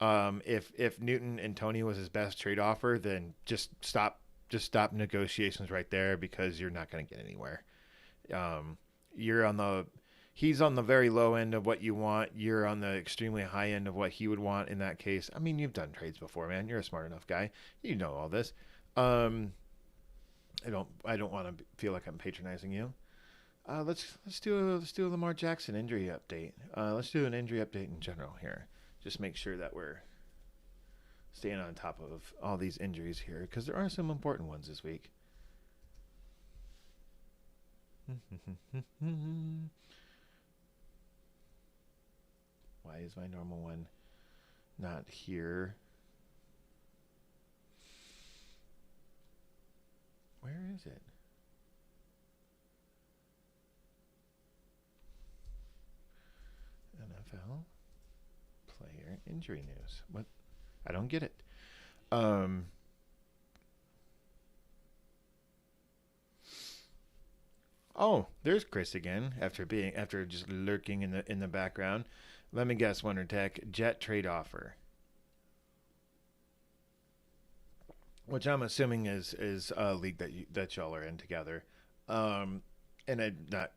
If Newton and Tony was his best trade offer, then just stop negotiations right there because you're not going to get anywhere. You're on the He's on the very low end of what you want. You're on the extremely high end of what he would want in that case. I mean, you've done trades before, man. You're a smart enough guy. You know all this. I don't want to feel like I'm patronizing you. Let's do a Lamar Jackson injury update. Let's do an injury update in general here. Just make sure that we're staying on top of all these injuries here because there are some important ones this week. Why is my normal one not here? Where is it? NFL player injury news. What? I don't get it. Oh, there's Chris again after just lurking in the background. Let me guess, Wonder Tech Jet trade offer, which I'm assuming is a league that y'all are in together, and I'm not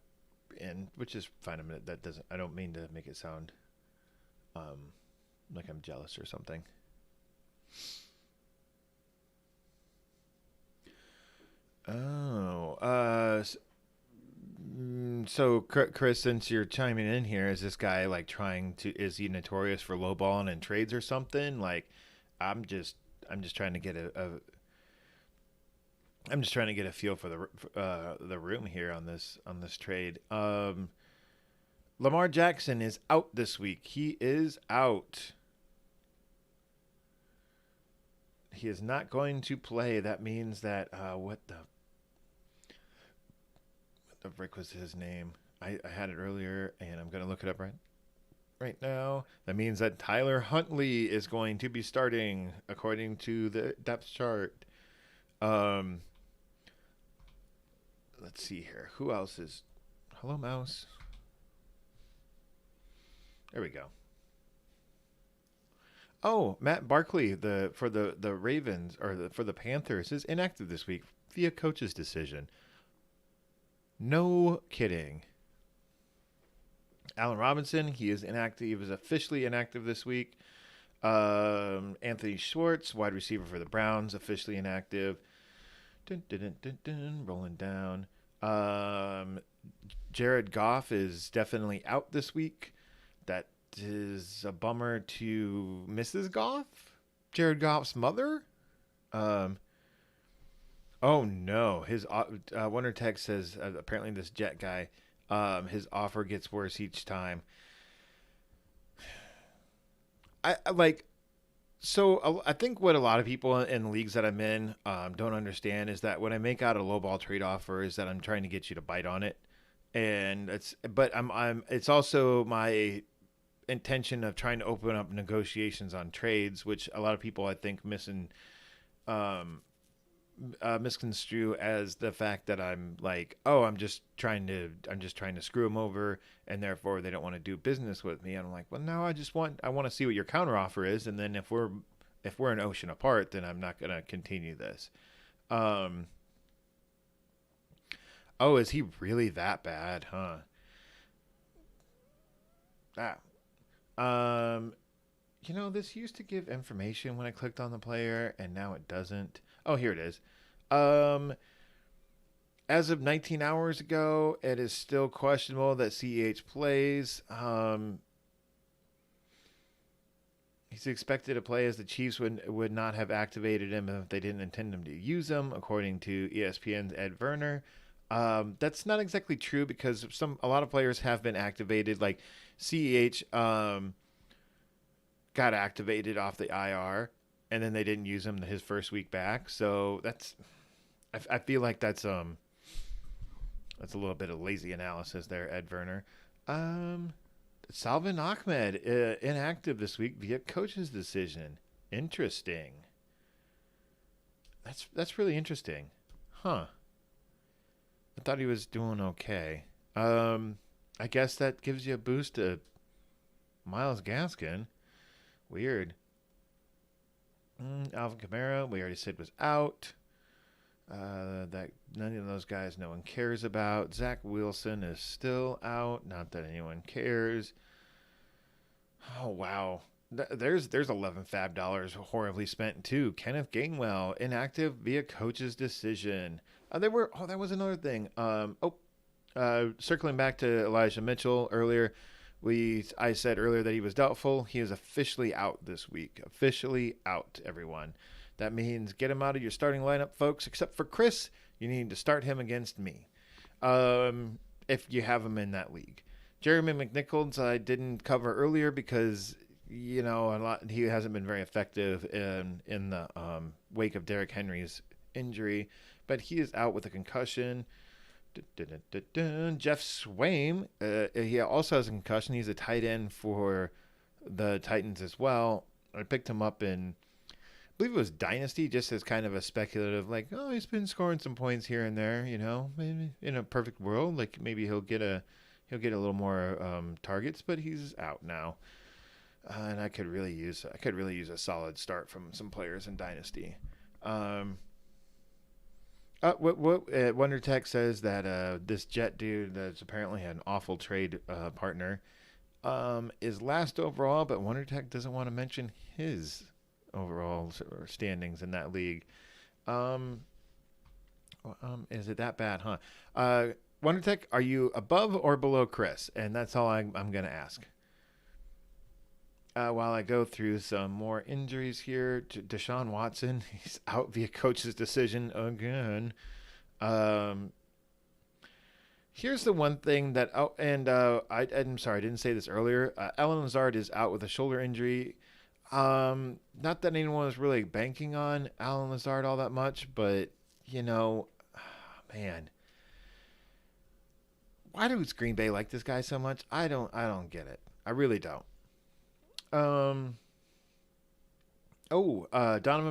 in, which is fine. That doesn't. I don't mean to make it sound like I'm jealous or something. Oh, so Chris, since you're chiming in here, is this guy like is he notorious for lowballing in trades or something? Like, I'm just, I'm just trying to get I'm just trying to get a feel for the room here on this trade. Lamar Jackson is out this week. He is out. He is not going to play. That means that what the frick was his name? I had it earlier, and I'm going to look it up right now. That means that Tyler Huntley is going to be starting according to the depth chart. Let's see here. Who else is? Hello, mouse. There we go. Oh, Matt Barkley, for the Ravens or for the Panthers is inactive this week via coach's decision. No kidding. Allen Robinson, he is inactive. He was officially inactive this week. Anthony Schwartz, wide receiver for the Browns, officially inactive. Dun, dun, dun, dun, dun, rolling down. Jared Goff is definitely out this week. That is a bummer to Mrs. Goff, Jared Goff's mother. Oh no, his Wonder Tech says apparently this Jet guy, his offer gets worse each time. I like. I think what a lot of people in leagues that I'm in don't understand is that when I make out a low ball trade offer, is that I'm trying to get you to bite on it, and it's also my intention of trying to open up negotiations on trades, which a lot of people I think um, misconstrue as the fact that I'm like, oh, I'm just trying to screw them over, and therefore they don't want to do business with me. And I'm like, well, no, I want to see what your counteroffer is, and then if we're an ocean apart, then I'm not gonna continue this. Um, oh, is he really that bad, huh? Ah, um, this used to give information when I clicked on the player, and now it doesn't. Oh, here it is. Um, As of 19 hours ago, it is still questionable that CEH plays. He's expected to play as the Chiefs would not have activated him if they didn't intend him to use him, according to ESPN's Ed Werner. That's not exactly true because a lot of players have been activated. Like CEH got activated off the IR, and then they didn't use him his first week back. So I feel like that's a little bit of lazy analysis there, Ed Werner. Um, Salvin Ahmed inactive this week via coach's decision. Interesting. That's really interesting, huh? I thought he was doing okay. I guess that gives you a boost to Miles Gaskin. Weird. Alvin Kamara, we already said was out. That none of those guys no one cares about. Zach Wilson is still out. Not that anyone cares. Oh wow. There's 11 fab dollars horribly spent too. Kenneth Gainwell inactive via coach's decision. That was another thing. Circling back to Elijah Mitchell earlier, I said earlier that he was doubtful. He is officially out this week. Officially out, everyone. That means get him out of your starting lineup, folks. Except for Chris, you need to start him against me, if you have him in that league. Jeremy Mcnichols I didn't cover earlier because he hasn't been very effective in the wake of Derrick Henry's injury, but he is out with a concussion. Jeff Swaim, he also has a concussion. He's a tight end for the Titans as well. I picked him up in, I believe it was Dynasty, just as kind of a speculative, like, oh, he's been scoring some points here and there. Maybe in a perfect world, like maybe he'll get a little more targets, but he's out now. And I could really use a solid start from some players in Dynasty. Wonder Tech says that this Jet dude that's apparently had an awful trade partner is last overall, but Wonder Tech doesn't want to mention his overall standings in that league. Is it that bad, huh? Wonder Tech, are you above or below Chris? And that's all I'm going to ask. While I go through some more injuries here, Deshaun Watson, he's out via coach's decision again. Here's the one thing that, I'm sorry, I didn't say this earlier. Allen Lazard is out with a shoulder injury. Not that anyone was really banking on Allen Lazard all that much, but, man. Why does Green Bay like this guy so much? I don't get it. I really don't. Donovan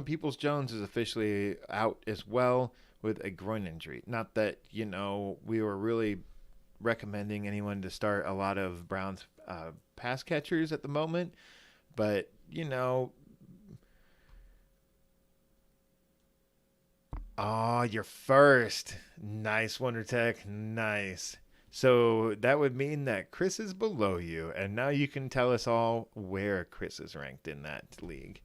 Peoples-Jones is officially out as well with a groin injury. Not that, we were really recommending anyone to start a lot of Browns pass catchers at the moment, but, oh, you're first. Nice, Wonder Tech. Nice. So that would mean that Chris is below you, and now you can tell us all where Chris is ranked in that league.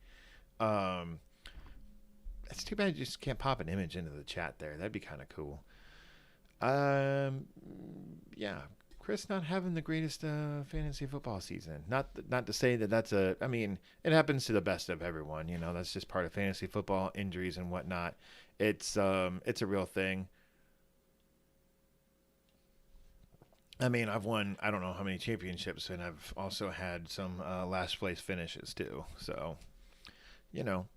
It's too bad you just can't pop an image into the chat there. That'd be kind of cool. Yeah, Chris not having the greatest fantasy football season. Not to say that that's I mean, it happens to the best of everyone. That's just part of fantasy football, injuries and whatnot. It's a real thing. I mean, I've won, I don't know how many championships, and I've also had some last place finishes too. So you know,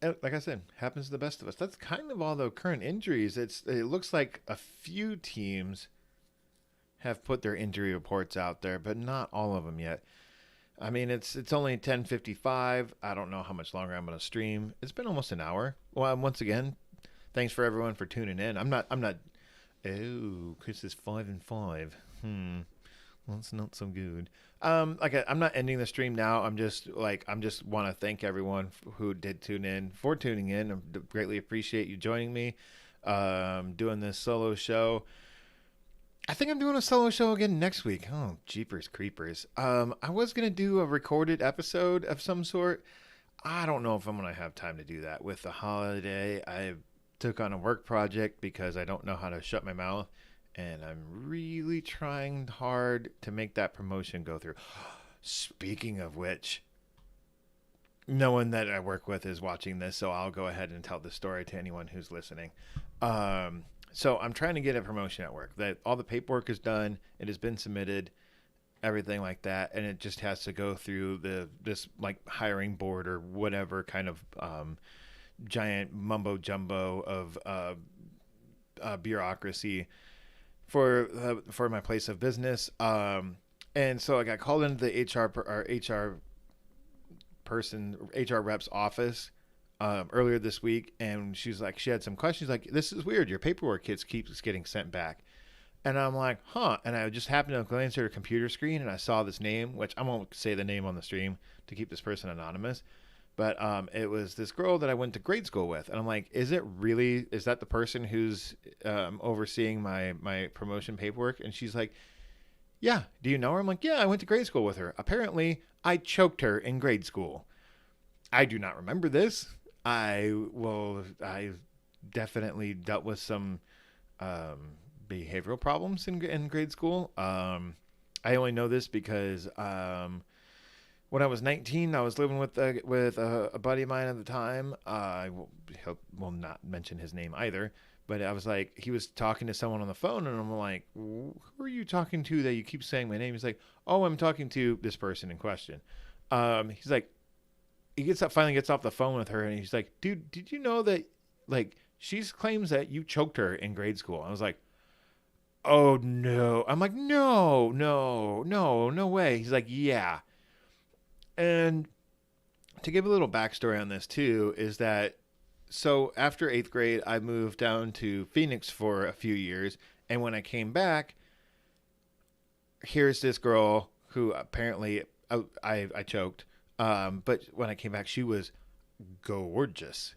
like I said, happens to the best of us. That's kind of all the current injuries. It looks like a few teams have put their injury reports out there, but not all of them yet. I mean, it's only 10:55. I don't know how much longer I'm going to stream. It's been almost an hour. Well, once again, thanks for everyone for tuning in. I'm not. Oh, Chris is 5-5. Well, that's not so good. I'm not ending the stream now. I'm just want to thank everyone who did tune in for tuning in. I greatly appreciate you joining me. Doing this solo show. I think I'm doing a solo show again next week. Oh, jeepers creepers. I was gonna do a recorded episode of some sort. I don't know if I'm gonna have time to do that with the holiday. I took on a work project because I don't know how to shut my mouth, and I'm really trying hard to make that promotion go through. Speaking of which, no one that I work with is watching this, so I'll go ahead and tell the story to anyone who's listening. So I'm trying to get a promotion at work. That all the paperwork is done, it has been submitted, everything like that, and it just has to go through this like hiring board or whatever kind of giant mumbo jumbo of bureaucracy for my place of business. And so I got called into the HR rep's office earlier this week, and she's like, she had some questions. She's like, this is weird. Your paperwork keeps getting sent back. And I'm like, huh. And I just happened to glance at her computer screen, and I saw this name, which I won't say the name on the stream to keep this person anonymous. But it was this girl that I went to grade school with. And I'm like, is that the person who's overseeing my promotion paperwork? And she's like, yeah. Do you know her? I'm like, yeah, I went to grade school with her. Apparently, I choked her in grade school. I do not remember this. I definitely dealt with some behavioral problems in grade school. I only know this because when I was 19, I was living with a buddy of mine at the time. I will not mention his name either. But I was like, he was talking to someone on the phone, and I'm like, who are you talking to that you keep saying my name? He's like, oh, I'm talking to this person in question. He's like, finally gets off the phone with her, and he's like, dude, did you know that, like, she claims that you choked her in grade school? I was like, oh, no. I'm like, no way. He's like, yeah. And to give a little backstory on this, too, is that, so after 8th grade, I moved down to Phoenix for a few years, and when I came back, here's this girl who apparently I choked. But when I came back, she was gorgeous.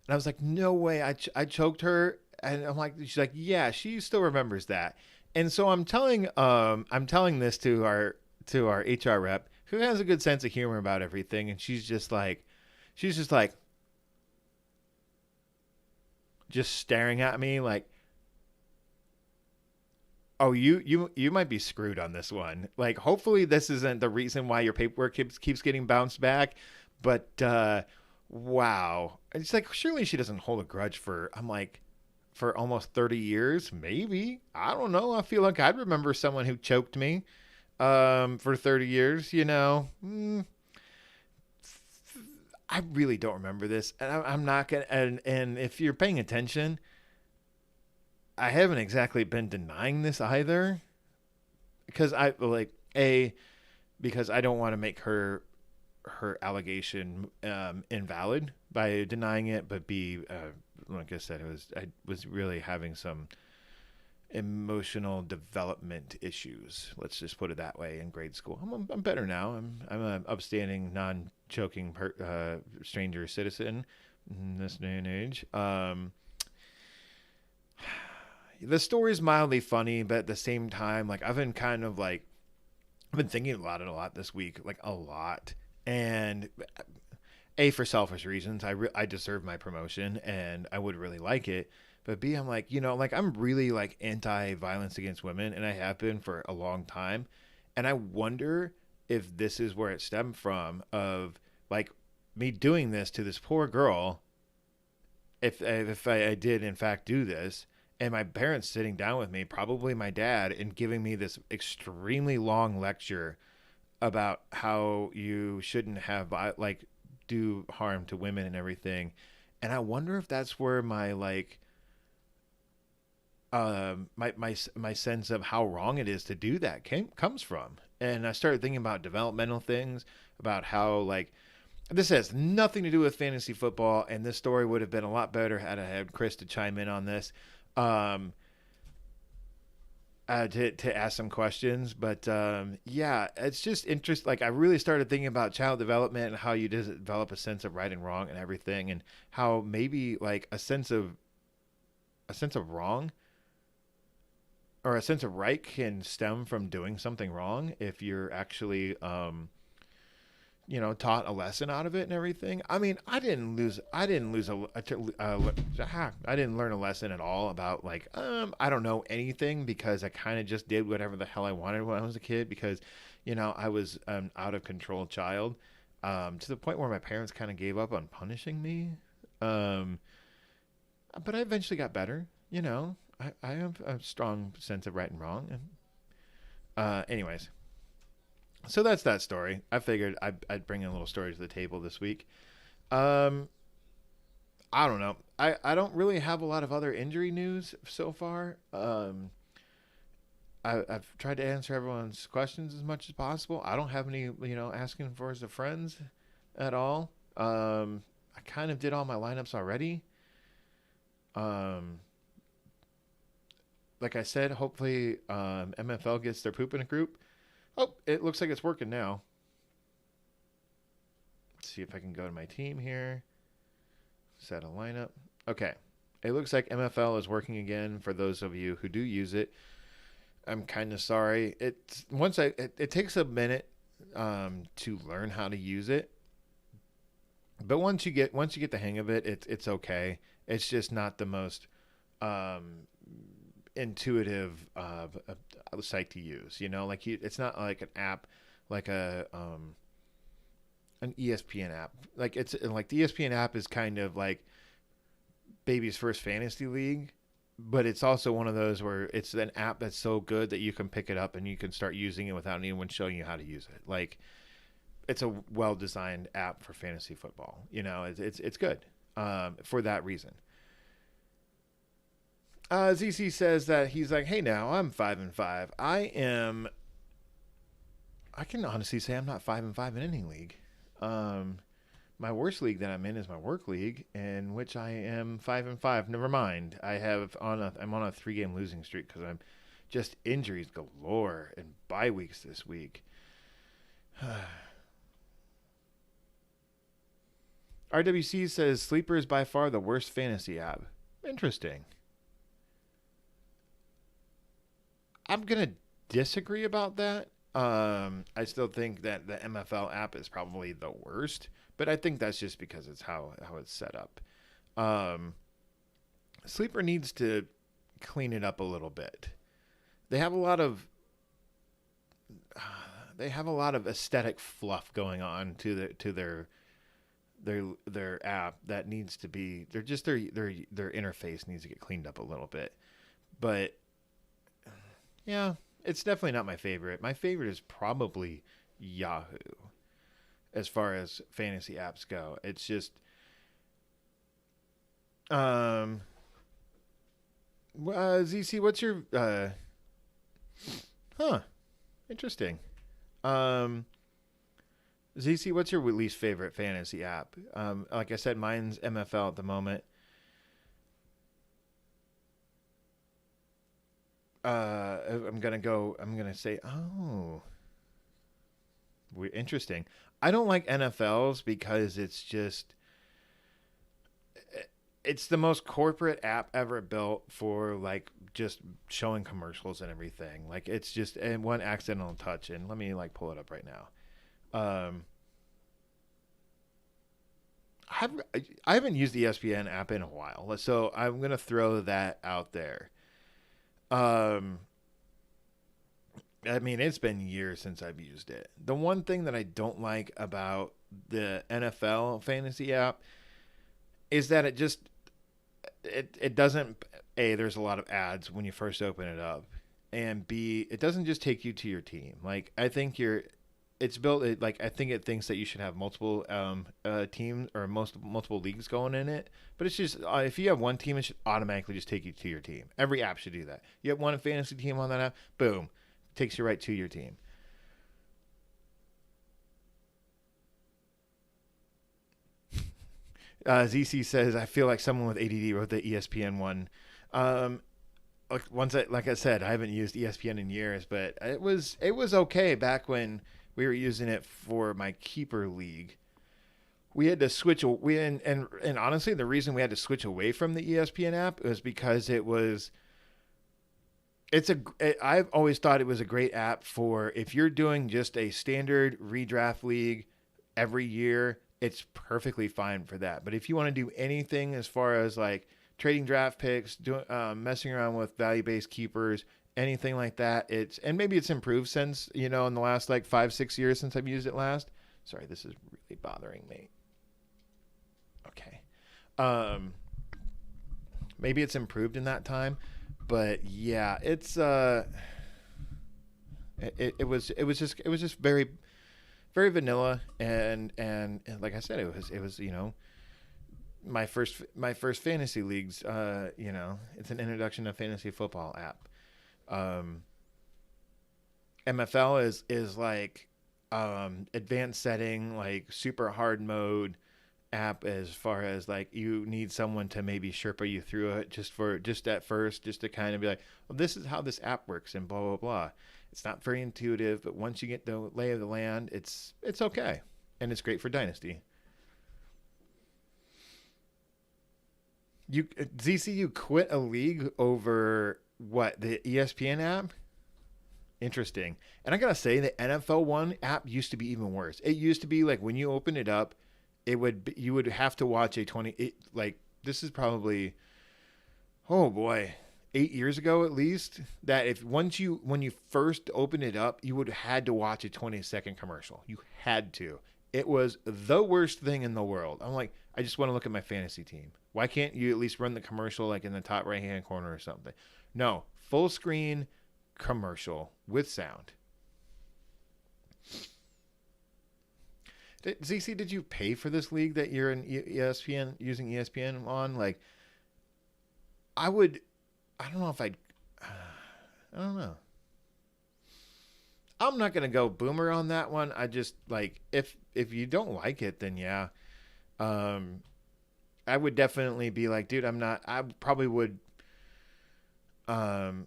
And I was like, no way, I choked her. And I'm like, she's like, yeah, she still remembers that. And so I'm telling this to our HR rep, who has a good sense of humor about everything. And she's just like, just staring at me like, oh, you might be screwed on this one. Like, hopefully this isn't the reason why your paperwork keeps getting bounced back. But wow. It's like, surely she doesn't hold a grudge for almost 30 years. Maybe. I don't know. I feel like I'd remember someone who choked me for 30 years, you know. I really don't remember this. And I'm not going to. And if you're paying attention, I haven't exactly been denying this either, because because I don't want to make her allegation invalid by denying it, but B, like I said, I was really having some emotional development issues. Let's just put it that way. In grade school, I'm better now. I'm an upstanding, non-choking stranger citizen in this day and age. The story's mildly funny, but at the same time, like, I've been thinking about it a lot this week, like a lot. And for selfish reasons, I deserve my promotion and I would really like it. But B, I'm like, I'm really like anti-violence against women, and I have been for a long time. And I wonder if this is where it stemmed from, of like me doing this to this poor girl. If I did in fact do this, and my parents sitting down with me, probably my dad, and giving me this extremely long lecture about how you shouldn't have do harm to women and everything. And I wonder if that's where my like my sense of how wrong it is to do that comes from. And I started thinking about developmental things, about how like this has nothing to do with fantasy football, and this story would have been a lot better had I had Chris to chime in on this. Um, to ask some questions. But yeah, it's just interest. Like I really started thinking about child development and how you just develop a sense of right and wrong and everything, and how maybe like a sense of wrong or a sense of right can stem from doing something wrong if you're actually taught a lesson out of it and everything. I mean, I didn't learn a lesson at all about like, I don't know anything because I kind of just did whatever the hell I wanted when I was a kid because, I was an out of control child, to the point where my parents kind of gave up on punishing me. But I eventually got better, I have a strong sense of right and wrong. And, anyways, so that's that story. I figured I'd bring a little story to the table this week. I don't know. I don't really have a lot of other injury news so far. I've tried to answer everyone's questions as much as possible. I don't have any, asking for as a friends at all. I kind of did all my lineups already. Like I said, hopefully MFL gets their poop in a group. Oh, it looks like it's working now. Let's see if I can go to my team here. Set a lineup. Okay. It looks like MFL is working again for those of you who do use it. I'm kind of sorry. It takes a minute to learn how to use it. But once you get the hang of it, it's okay. It's just not the most intuitive site to use. Like it's not like an app, like an ESPN app. Like it's like the ESPN app is kind of like baby's first fantasy league, but it's also one of those where it's an app that's so good that you can pick it up and you can start using it without anyone showing you how to use it. Like it's a well-designed app for fantasy football. It's good for that reason. ZC says that he's like, hey, now I'm 5-5. I can honestly say I'm not 5-5 in any league. My worst league that I'm in is my work league, in which I am 5-5. Never mind. I'm on a 3-game losing streak because I'm just injuries galore and bye weeks this week. RWC says Sleeper is by far the worst fantasy app. Interesting. I'm going to disagree about that. I still think that the MFL app is probably the worst, but I think that's just because it's how it's set up. Sleeper needs to clean it up a little bit. They have a lot of aesthetic fluff going on to their app that needs to be their interface needs to get cleaned up a little bit. But yeah, it's definitely not my favorite. My favorite is probably Yahoo as far as fantasy apps go. It's just ZC, what's your interesting. ZC, what's your least favorite fantasy app? Like I said, mine's MFL at the moment. I'm gonna say, interesting. I don't like NFLs because it's the most corporate app ever built for like just showing commercials and everything. Like it's just and one accidental touch. And let me like pull it up right now. I haven't used the ESPN app in a while, so I'm gonna throw that out there. I mean, it's been years since I've used it. The one thing that I don't like about the NFL fantasy app is that it doesn't, A, there's a lot of ads when you first open it up, and B, it doesn't just take you to your team. Like, I think it's built like I think it thinks that you should have multiple teams or multiple leagues going in it. But it's just if you have one team, it should automatically just take you to your team. Every app should do that. You have one fantasy team on that app, boom, takes you right to your team. ZC says, I feel like someone with ADD wrote the ESPN one. Like I said, I haven't used ESPN in years, but it was okay back when we were using it for my keeper league. We had to switch. And honestly, the reason we had to switch away from the ESPN app was because I've always thought it was a great app for if you're doing just a standard redraft league every year. It's perfectly fine for that. But if you want to do anything as far as like trading draft picks, messing around with value-based keepers, anything like that, and maybe it's improved since, in the last like 5-6 years since I've used it last. Sorry, this is really bothering me. Okay. Maybe it's improved in that time, but yeah, it was just very, very vanilla, and like I said, it was my first fantasy leagues. It's an introduction to fantasy football app. MFL is like advanced setting, like super hard mode app, as far as like you need someone to maybe Sherpa you through it just at first, just to kind of be like, well, this is how this app works and blah blah blah. It's not very intuitive, but once you get the lay of the land, it's okay, and it's great for Dynasty. You quit a league over what, the ESPN app? Interesting. And I gotta say, the NFL one app used to be even worse. It used to be like when you open it up, you would have to watch this is probably, oh boy, 8 years ago at least, that when you first opened it up, you would have had to watch a 20-second commercial. You had to. It was the worst thing in the world. I'm like, I just want to look at my fantasy team. Why can't you at least run the commercial like in the top right hand corner or something? No, full screen commercial with sound. ZC, did you pay for this league that you're in ESPN, using ESPN on? Like, I don't know if I don't know. I'm not going to go boomer on that one. I just, like, if you don't like it, then yeah. I would definitely be like, dude, I probably would, my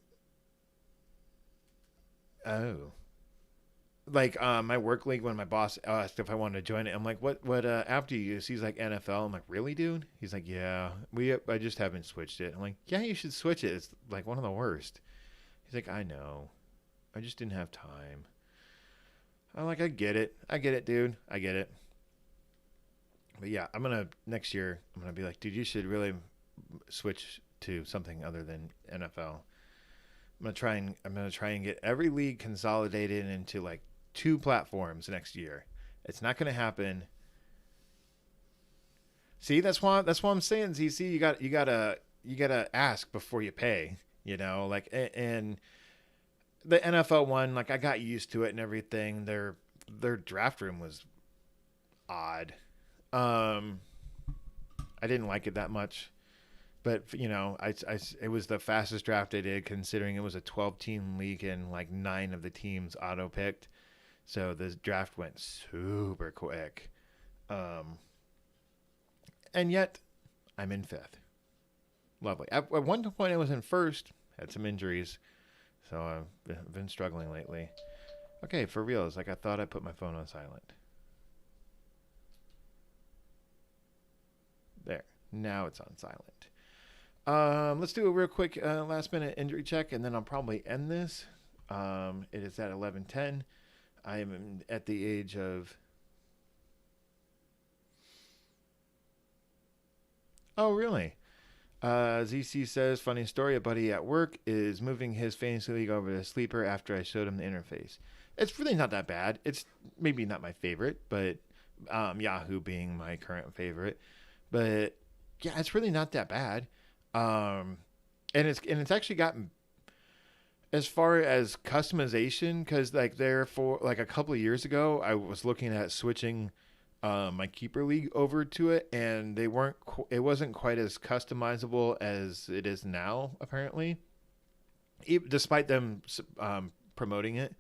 work league, when my boss asked if I wanted to join it, I'm like, what app do you use? He's like, NFL. I'm like, really, dude? He's like, yeah, I just haven't switched it. I'm like, yeah, you should switch it. It's like one of the worst. He's like, I know. I just didn't have time. I'm like, I get it, dude. I get it. But yeah, next year, I'm going to be like, dude, you should really switch to something other than NFL. I'm going to try and get every league consolidated into like 2 platforms next year. It's not going to happen. See, that's why I'm saying, ZC, you gotta ask before you pay, like, and the NFL one, like, I got used to it and everything. Their draft room was odd. I didn't like it that much, but it was the fastest draft I did, considering it was a 12-team league and like 9 of the teams auto picked. So the draft went super quick. And yet I'm in 5th. Lovely. At one point I was in 1st, had some injuries. So I've been struggling lately. Okay, for real, it's like I thought I put my phone on silent. There. Now it's on silent. Let's do a real quick last minute injury check, and then I'll probably end this. It is at 11:10. I am at the age of... Oh, really? ZC says, funny story, a buddy at work is moving his fantasy league over to Sleeper after I showed him the interface. It's really not that bad. It's maybe not my favorite, but Yahoo being my current favorite. But yeah, it's really not that bad. And it's actually gotten... As far as customization, because like there for like a couple of years ago, I was looking at switching my keeper league over to it, and they weren't. It wasn't quite as customizable as it is now, apparently. Despite them promoting it,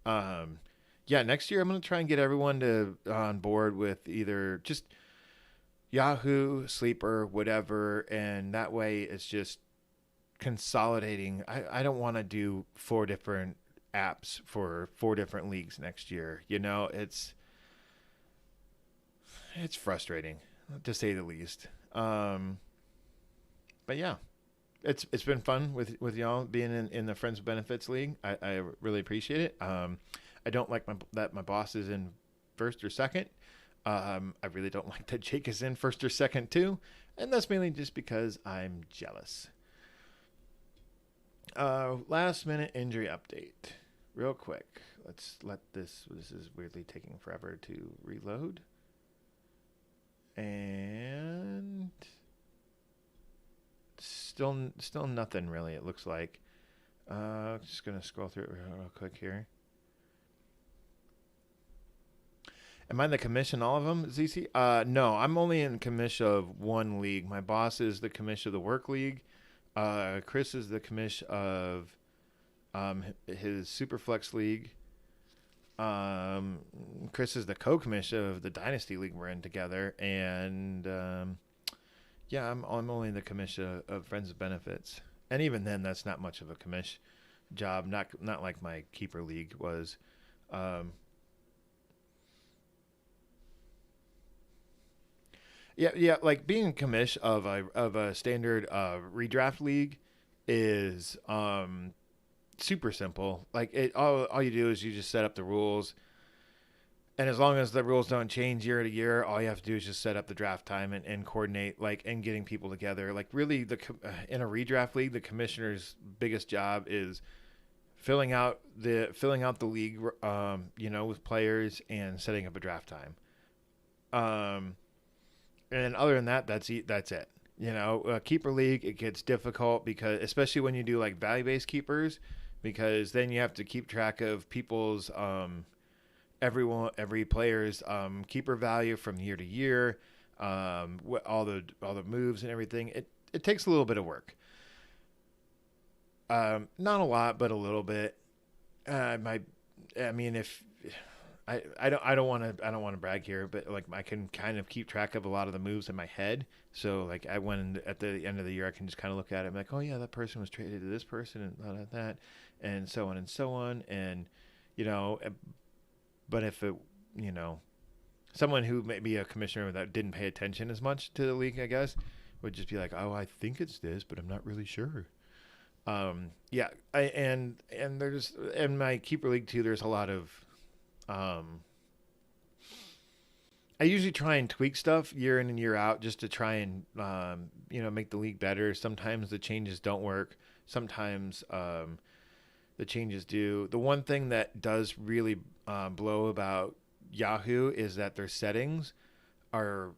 um, yeah. Next year, I'm gonna try and get everyone to on board with either just Yahoo, Sleeper, whatever, and that way it's just consolidating. I don't want to do four different apps for four different leagues next year. It's frustrating to say the least. But yeah, it's been fun with y'all being in the Friends with Benefits League. I really appreciate it. I don't like that my boss is in first or second. I really don't like that Jake is in first or second too, and that's mainly just because I'm jealous. Last minute injury update, real quick. Let's let this. This is weirdly taking forever to reload, and still nothing really. It looks like. Just gonna scroll through it real quick here. Am I in the commission all of them, ZC? No, I'm only in commission of one league. My boss is the commission of the work league. Chris is the commission of his Superflex league. Chris is the co-commission of the Dynasty league we're in together, and yeah, I'm only in the commission of Friends of Benefits, and even then, that's not much of a commission job. Not like my keeper league was. Yeah, like being a commish of a standard redraft league is super simple. Like all you do is you just set up the rules, and as long as the rules don't change year to year, all you have to do is just set up the draft time and coordinate and getting people together. Like really, in a redraft league, the commissioner's biggest job is filling out the league, with players and setting up a draft time. And other than that, that's it. Keeper league, it gets difficult because, especially when you do like value-based keepers, because then you have to keep track of people's, every player's keeper value from year to year, all the moves and everything. It takes a little bit of work. Not a lot, but a little bit. If I don't want to brag here, but like I can kind of keep track of a lot of the moves in my head. So like I went at the end of the year, I can just kind of look at it and be like, oh yeah, that person was traded to this person and that, and so on and so on. And but if it, someone who may be a commissioner that didn't pay attention as much to the league, I guess, would just be like, oh, I think it's this, but I'm not really sure. Yeah, and there's in my keeper league too. There's a lot of I usually try and tweak stuff year in and year out just to try and make the league better. Sometimes the changes don't work. Sometimes the changes do. The one thing that does really blow about Yahoo is that their settings are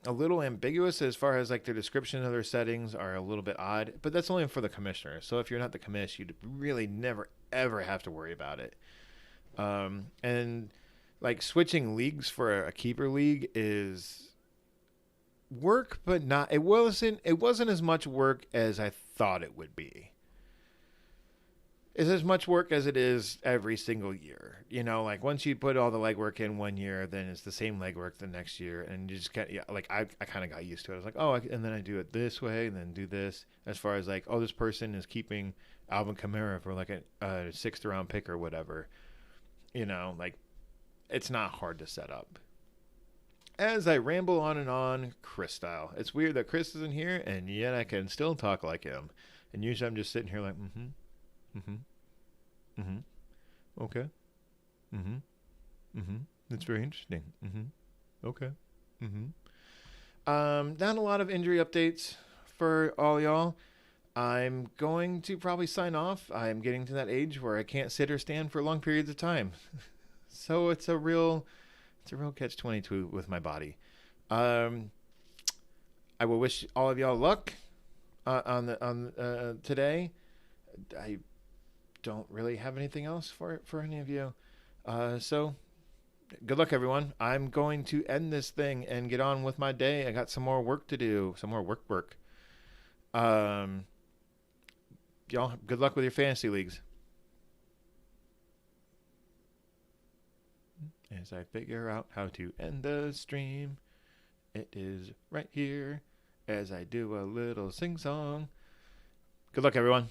a little ambiguous as far as like their description of their settings are a little bit odd, but that's only for the commissioner. So if you're not the commish, you'd really never ever have to worry about it. And like switching leagues for a keeper league is work, but it wasn't as much work as I thought it would be. It's as much work as it is every single year. Like once you put all the legwork in one year, then it's the same legwork the next year. And you just I kind of got used to it. I was like, oh, and then I do it this way and then do this as far as like, oh, this person is keeping Alvin Kamara for like a sixth round pick or whatever. Like it's not hard to set up. As I ramble on and on, Chris style. It's weird that Chris isn't here, and yet I can still talk like him. And usually I'm just sitting here like, okay, that's very interesting. Okay, not a lot of injury updates for all y'all. I'm going to probably sign off. I'm getting to that age where I can't sit or stand for long periods of time. So it's a real catch-22 with my body. I will wish all of y'all luck on today. I don't really have anything else for any of you. So good luck, everyone. I'm going to end this thing and get on with my day. I got some more work to do, some more work. Um, y'all, good luck with your fantasy leagues. As I figure out how to end the stream, it is right here as I do a little sing song. Good luck, everyone.